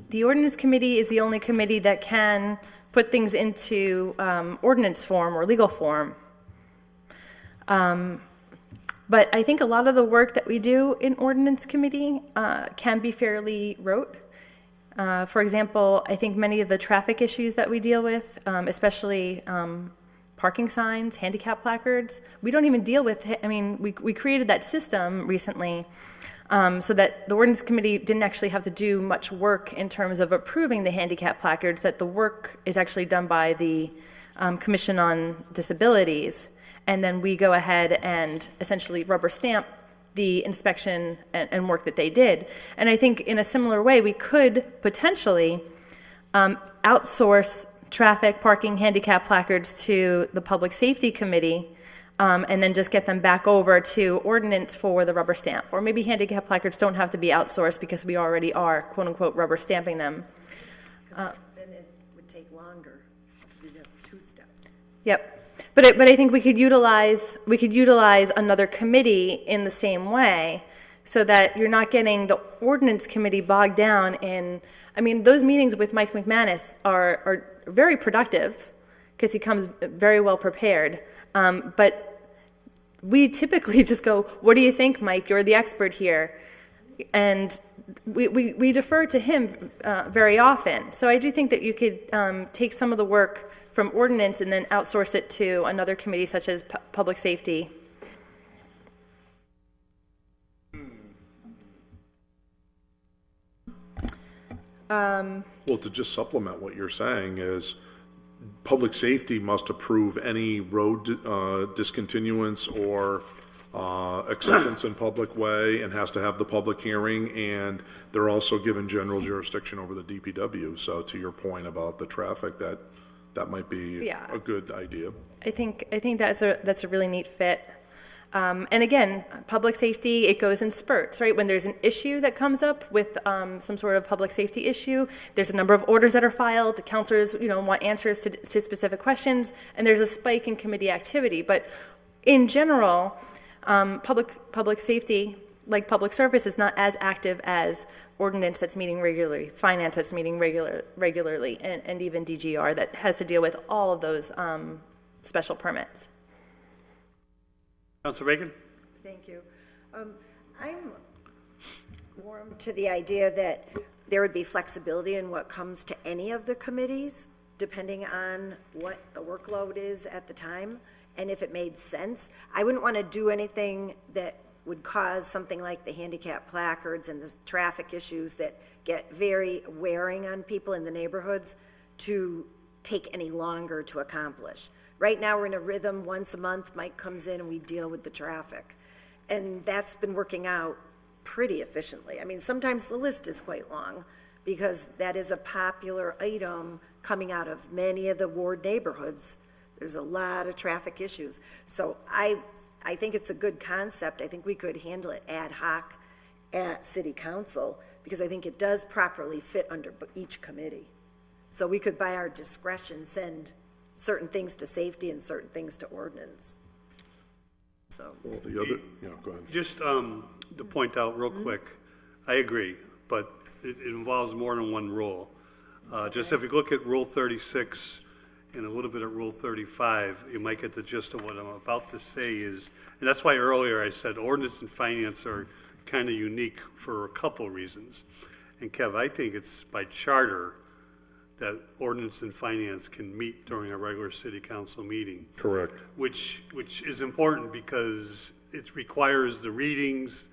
the ordinance committee is the only committee that can put things into ordinance form or legal form. But I think a lot of the work that we do in ordinance committee can be fairly rote. For example, I think many of the traffic issues that we deal with, especially parking signs, handicap placards, we don't even deal with, I mean, we created that system recently so that the ordinance committee didn't actually have to do much work in terms of approving the handicap placards, that the work is actually done by the Commission on Disabilities. And then we go ahead and essentially rubber stamp the inspection and work that they did. And I think in a similar way, we could potentially outsource traffic, parking, handicap placards to the Public Safety Committee and then just get them back over to ordinance for the rubber stamp. Or maybe handicap placards don't have to be outsourced because we already are, quote unquote, rubber stamping them. Then it would take longer, because you'd have 2 steps. Yep. But I think we could utilize another committee in the same way so that you're not getting the ordinance committee bogged down in, I mean, those meetings with Mike McManus are very productive because he comes very well prepared. But we typically just go, what do you think, Mike? You're the expert here. And we defer to him very often. So I do think that you could take some of the work from ordinance and then outsource it to another committee such as public safety. Well, to just supplement what you're saying is public safety must approve any road discontinuance or acceptance in public way and has to have the public hearing, and they're also given general jurisdiction over the DPW. So to your point about the traffic, that might be a good idea. I think that's a really neat fit. And again, public safety, it goes in spurts, right? When there's an issue that comes up with some sort of public safety issue, there's a number of orders that are filed. The counselors, want answers to specific questions, and there's a spike in committee activity. But in general, public safety, like public service, is not as active as ordinance that's meeting regularly, finance that's meeting regularly, and even DGR that has to deal with all of those special permits. Councilor Reagan? Thank you. I'm warm to the idea that there would be flexibility in what comes to any of the committees, depending on what the workload is at the time, and if it made sense. I wouldn't want to do anything that would cause something like the handicap placards and the traffic issues that get very wearing on people in the neighborhoods to take any longer to accomplish. Right now, we're in a rhythm. Once a month, Mike comes in and we deal with the traffic. And that's been working out pretty efficiently. I mean, sometimes the list is quite long because that is a popular item coming out of many of the ward neighborhoods. There's a lot of traffic issues. So I think it's a good concept. I think we could handle it ad hoc at City Council because I think it does properly fit under each committee. So we could, by our discretion, send certain things to safety and certain things to ordinance. So. Well, the other, go ahead. Just to point out real quick, I agree, but it involves more than one rule. Just if you look at Rule 36 and a little bit at Rule 35, you might get the gist of what I'm about to say is, and that's why earlier I said ordinance and finance are kind of unique for a couple reasons. And Kev, I think it's by charter that ordinance and finance can meet during a regular city council meeting. Correct. Which is important because it requires the readings,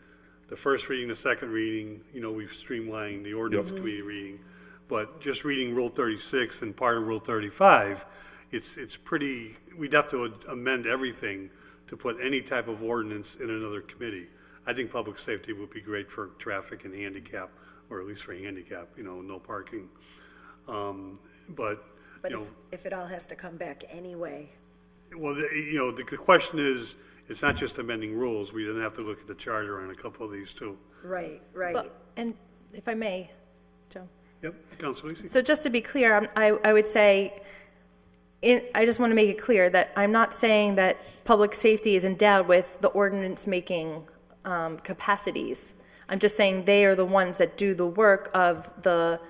the first reading, the second reading, we've streamlined the ordinance committee reading. But just reading Rule 36 and part of Rule 35, it's pretty, we'd have to amend everything to put any type of ordinance in another committee. I think public safety would be great for traffic and handicap, or at least for handicap, no parking. But if it all has to come back anyway. Well, the question is, it's not just amending rules. We then have to look at the charter on a couple of these too. Right. Well, and if I may, Joe. Yep, Councilor Lisi. So just to be clear, I would say, I just want to make it clear that I'm not saying that public safety is endowed with the ordinance-making capacities. I'm just saying they are the ones that do the work of the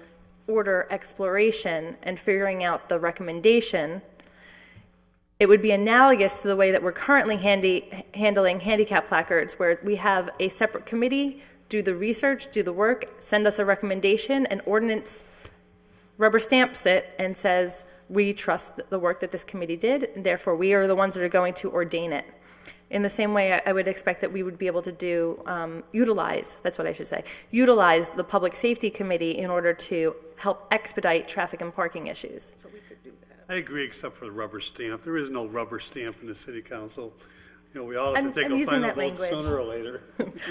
order exploration and figuring out the recommendation. It would be analogous to the way that we're currently handling handicap placards, where we have a separate committee do the research, do the work, send us a recommendation, and ordinance rubber stamps it and says, we trust the work that this committee did, and therefore we are the ones that are going to ordain it. In the same way, I would expect that we would be able to do, utilize the Public Safety Committee in order to help expedite traffic and parking issues. So we could do that. I agree, except for the rubber stamp. There is no rubber stamp in the city council. We all have I'm to take a using final that vote language. sooner or later.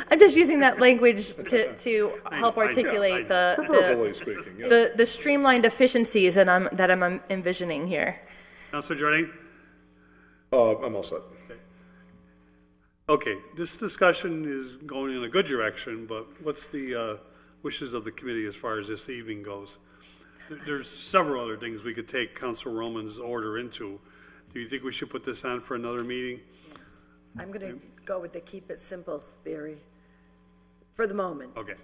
I'm just using that language to help I know. articulate Proverbially speaking, yeah. the streamlined efficiencies that I'm envisioning here. Councilor Jordan? I'm all set. Okay, this discussion is going in a good direction, but what's the wishes of the committee as far as this evening goes? There's several other things we could take Council Roman's order into. Do you think we should put this on for another meeting? Yes. I'm going to go with the keep it simple theory for the moment. Okay.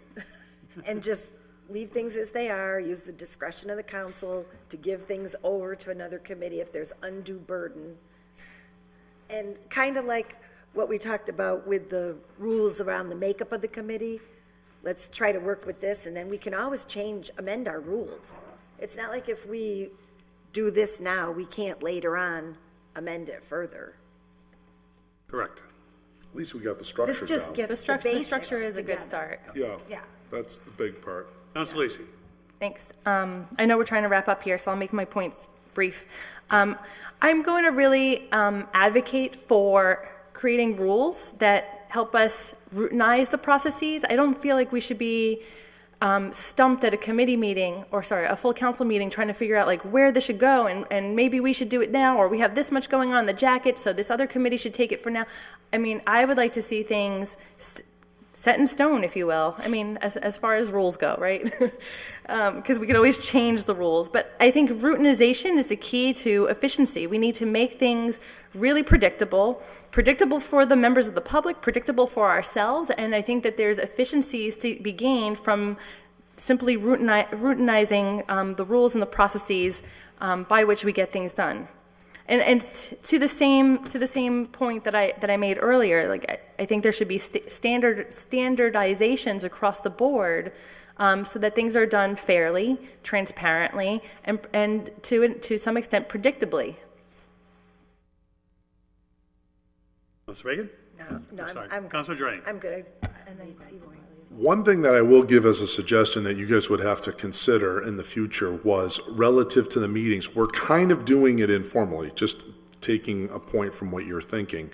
And just leave things as they are, use the discretion of the council to give things over to another committee if there's undue burden. And kind of like what we talked about with the rules around the makeup of the committee, let's try to work with this, and then we can always amend our rules. It's not like if we do this now, we can't later on amend it further. Correct. At least we got the structure This just down. gets The the basics structure is a good together. start. Yeah, that's the big part. Councilor Lisi? Thanks. I know we're trying to wrap up here, so I'll make my points brief. I'm going to really advocate for creating rules that help us routinize the processes. I don't feel like we should be stumped at a committee meeting, a full council meeting, trying to figure out like where this should go, and maybe we should do it now, or we have this much going on in the jacket, so this other committee should take it for now. I mean, I would like to see things set in stone, if you will. I mean, as far as rules go, right? Because we could always change the rules. But I think routinization is the key to efficiency. We need to make things really predictable for the members of the public, predictable for ourselves, and I think that there's efficiencies to be gained from simply routinizing the rules and the processes by which we get things done. And to the same point that I made earlier, like I think there should be standardizations across the board, so that things are done fairly, transparently, and to some extent predictably. Councilor Reagan? No, Sorry. I'm Councilor Jordan? I'm good. One thing that I will give as a suggestion that you guys would have to consider in the future was relative to the meetings. We're kind of doing it informally, just taking a point from what you're thinking,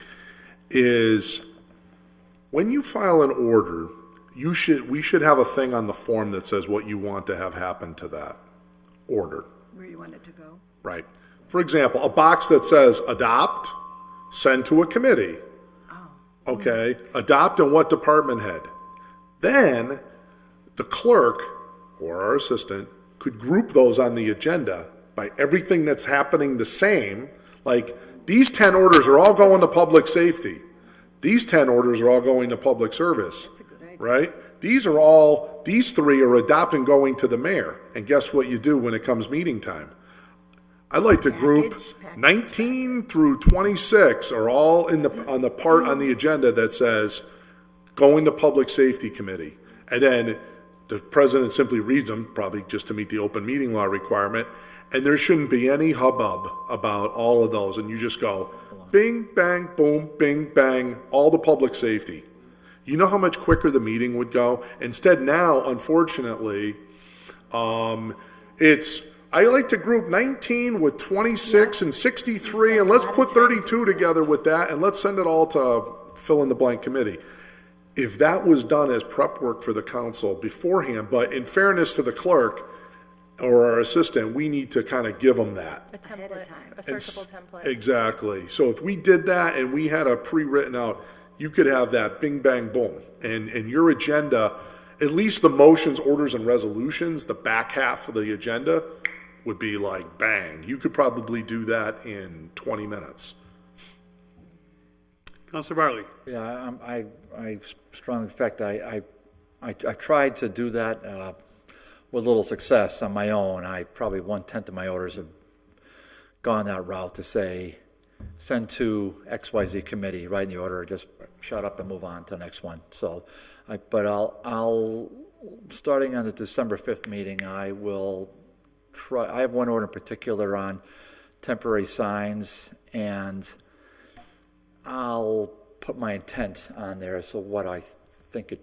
is when you file an order, we should have a thing on the form that says what you want to have happen to that order. Where you want it to go? Right. For example, a box that says adopt, send to a committee. Okay, adopt and what department head? Then the clerk or our assistant could group those on the agenda by everything that's happening the same. Like these 10 orders are all going to public safety. These 10 orders are all going to public service. That's a good idea. Right? These 3 are adopt and going to the mayor. And guess what you do when it comes meeting time? I like to group Package. 19 through 26 are all on the part on the agenda that says going to Public Safety Committee. And then the president simply reads them, probably just to meet the open meeting law requirement, and there shouldn't be any hubbub about all of those, and you just go bing, bang, boom, bing, bang, all the public safety. You know how much quicker the meeting would go? Instead now, unfortunately, I like to group 19 with 26 and 63, and let's put 32 together with that, and let's send it all to fill in the blank committee. If that was done as prep work for the council beforehand, but in fairness to the clerk or our assistant, we need to kind of give them that. A Ahead of template, time. a searchable template. Exactly. So if we did that and we had a pre-written out, you could have that bing, bang, boom. And your agenda, at least the motions, orders, and resolutions, the back half of the agenda would be like bang. You could probably do that in 20 minutes. Counselor Bartley. Yeah, I strongly, in fact, I tried to do that with little success on my own. Probably 1/10 of my orders have gone that route to say, send to XYZ committee, right in the order, just shut up and move on to the next one. So, but I'll, starting on the December 5th meeting, I will try, I have one order in particular on temporary signs, and I'll put my intent on there, so what I think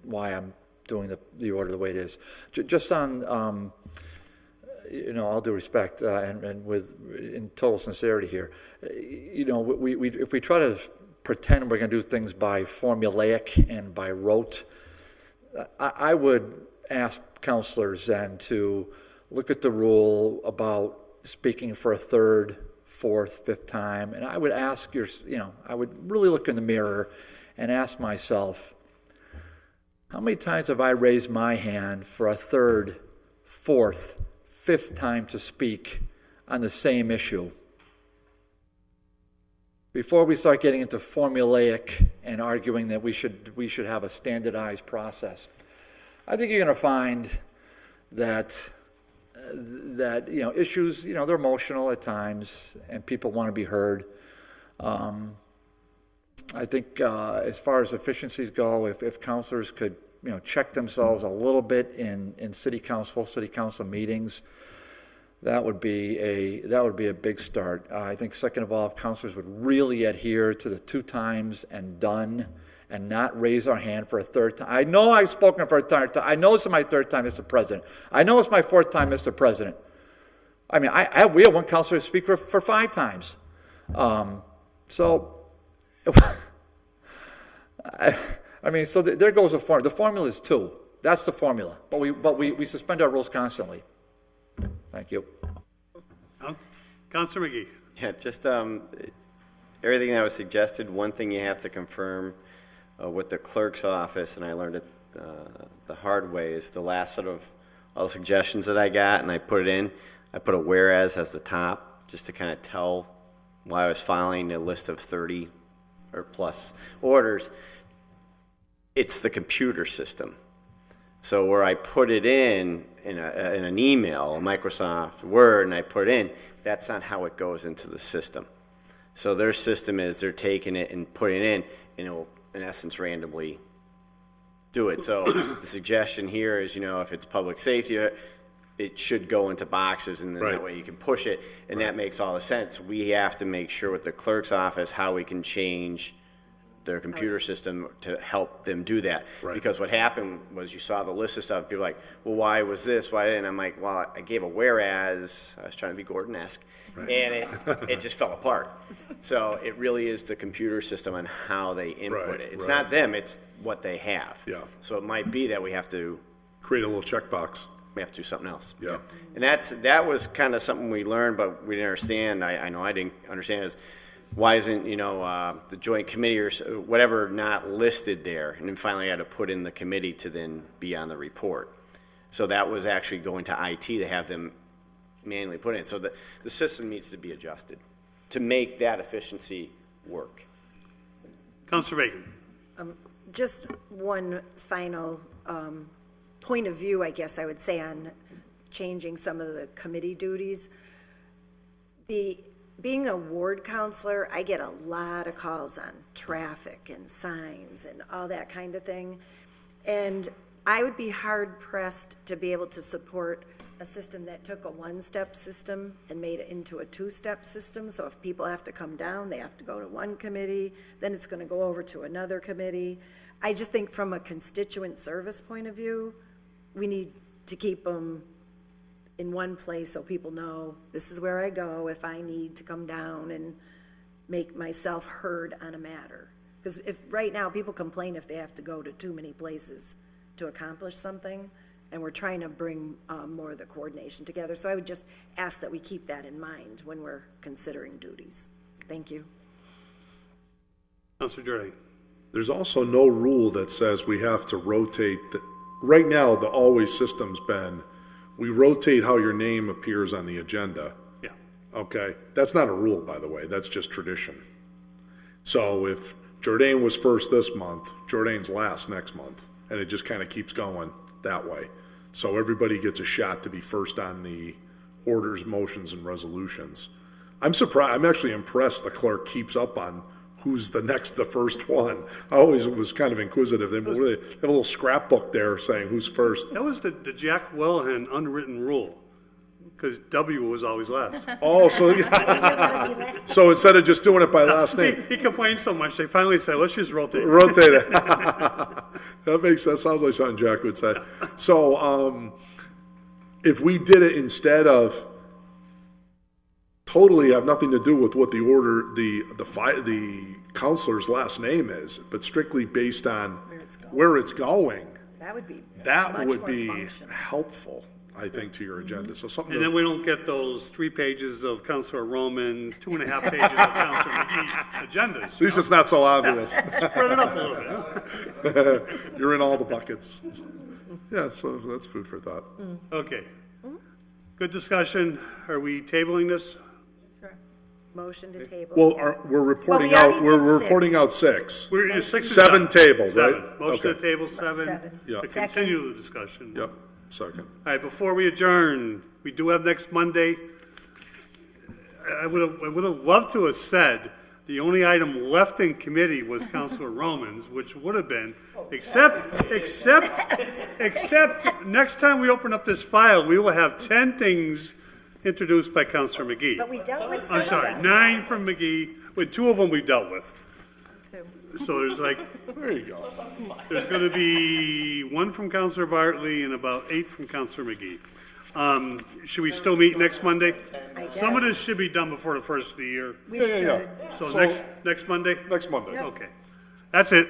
why I'm doing the order the way it is. Just on, all due respect, and in total sincerity here, if we try to pretend we're going to do things by formulaic and by rote, I would ask counselors then to look at the rule about speaking for a third, fourth, fifth time, and I would ask I would really look in the mirror and ask myself, how many times have I raised my hand for a third, fourth, fifth time to speak on the same issue? Before we start getting into formulaic and arguing that we should have a standardized process, I think you're going to find that issues, they're emotional at times, and people want to be heard. I think as far as efficiencies go, if counselors could check themselves a little bit in city council meetings, that would be a big start. I think second of all, if counselors would really adhere to the 2 times and done, and not raise our hand for a third time. I know I've spoken for a third time. I know it's my 3rd time, Mr. President. I know it's my 4th time, Mr. President. I mean, we have one counselor speak for 5 times. So there goes the formula. The formula is 2. That's the formula. But we suspend our rules constantly. Thank you. Counselor McGee. Yeah, just everything that was suggested, one thing you have to confirm with the clerk's office, and I learned it the hard way, is the last sort of all the suggestions that I got, and I put it in. I put a whereas as the top, just to kind of tell why I was filing a list of 30 or plus orders. It's the computer system. So where I put it in an email, a Microsoft Word, and I put it in, that's not how it goes into the system. So their system is they're taking it and putting it in, and it will, in essence, randomly do it. So the suggestion here is, if it's public safety, it should go into boxes, and then that way you can push it, and that makes all the sense. We have to make sure with the clerk's office how we can change their computer system to help them do that. Right. Because what happened was you saw the list of stuff, people were like, well, why was this? Why? And I'm like, well, I gave a whereas. I was trying to be Gordon-esque. Right. And it just fell apart. So it really is the computer system and how they input it. It's not them, it's what they have. Yeah. So it might be that we have to create a little checkbox. We have to do something else. Yeah. And that was kind of something we learned, but we didn't understand. I know I didn't understand is why isn't, the joint committee or whatever not listed there? And then finally I had to put in the committee to then be on the report. So that was actually going to IT to have them manually put in. So the system needs to be adjusted to make that efficiency work. Councilor Reagan. Just one final point of view, I guess I would say, on changing some of the committee duties. Being a ward counselor, I get a lot of calls on traffic and signs and all that kind of thing. And I would be hard pressed to be able to support a system that took a one-step system and made it into a two-step system. So if people have to come down, they have to go to one committee, then it's gonna go over to another committee. I just think from a constituent service point of view, we need to keep them in one place so people know this is where I go if I need to come down and make myself heard on a matter. Because if, right now, people complain if they have to go to too many places to accomplish something, and we're trying to bring more of the coordination together. So I would just ask that we keep that in mind when we're considering duties. Thank you. Counselor Jordan. There's also no rule that says we have to rotate. Right now, the always system's been, we rotate how your name appears on the agenda. Yeah. Okay? That's not a rule, by the way. That's just tradition. So if Jordan was first this month, Jordan's last next month, and it just kind of keeps going that way. So everybody gets a shot to be first on the orders, motions, and resolutions. I'm surprised, I'm actually impressed the clerk keeps up on who's the first one. I always was kind of inquisitive. They have a little scrapbook there saying who's first. That was the Jack Wilhelm unwritten rule, because W was always last. Oh, so, so instead of just doing it by last name, He complained so much, they finally said, let's just rotate. rotate it. That sounds like something Jack would say. So, if we did it instead of totally have nothing to do with what the order, the counselor's last name is, but strictly based on where it's going, That would be that much would more be functional. helpful, I think, to your agenda. So something And then to, we don't get those 3 pages of Counselor Roman, 2.5 pages of Counselor McGee agendas. at least it's not so obvious. Spread it up a little bit. You're in all the buckets. Yeah, so that's food for thought. Okay. Good discussion. Are we tabling this? Motion to table. Well, we're reporting we already out, we're did reporting six. out 6. We're at 6 is 7 done. tabled, 7. right? Motion to Okay. table 7. Seven. Yeah. To Second. continue the discussion. Yep, second. All right, before we adjourn, we do have next Monday. I would have loved to have said the only item left in committee was Counselor Romans, which would have been, except, next time we open up this file, we will have 10 things introduced by Counselor McGee. But we dealt with some I'm of sorry, them. 9 from McGee, with 2 of them we dealt with. So there's like, There you go. there's gonna be 1 from Counselor Bartley and about 8 from Counselor McGee. Should we still meet next Monday? I Some of guess. this should be done before the first of the year. We Yeah, yeah, should. yeah. So next Monday? Next Monday. Okay. That's it.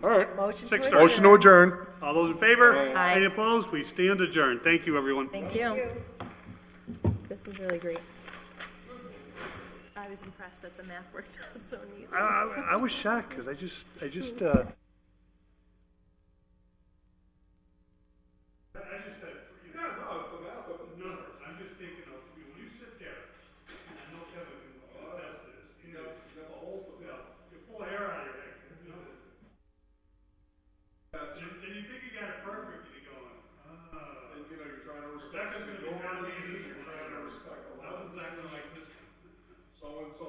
All right. Motion to 6:30. adjourn. Motion to adjourn. All those in favor? Aye. Any opposed? We stand adjourned. Thank you, everyone. Thank you. This is really great. I was impressed that the math worked out so neatly. I was shocked, because I just, numbers. I'm just thinking of, when you sit there, I know Kevin can attest to this. You pull hair out of your head. And you think you got it perfect, and you're going, And, you know, you're trying to respect. Rebecca's gonna be happy. You're trying to respect the That was exactly like this. So-and-so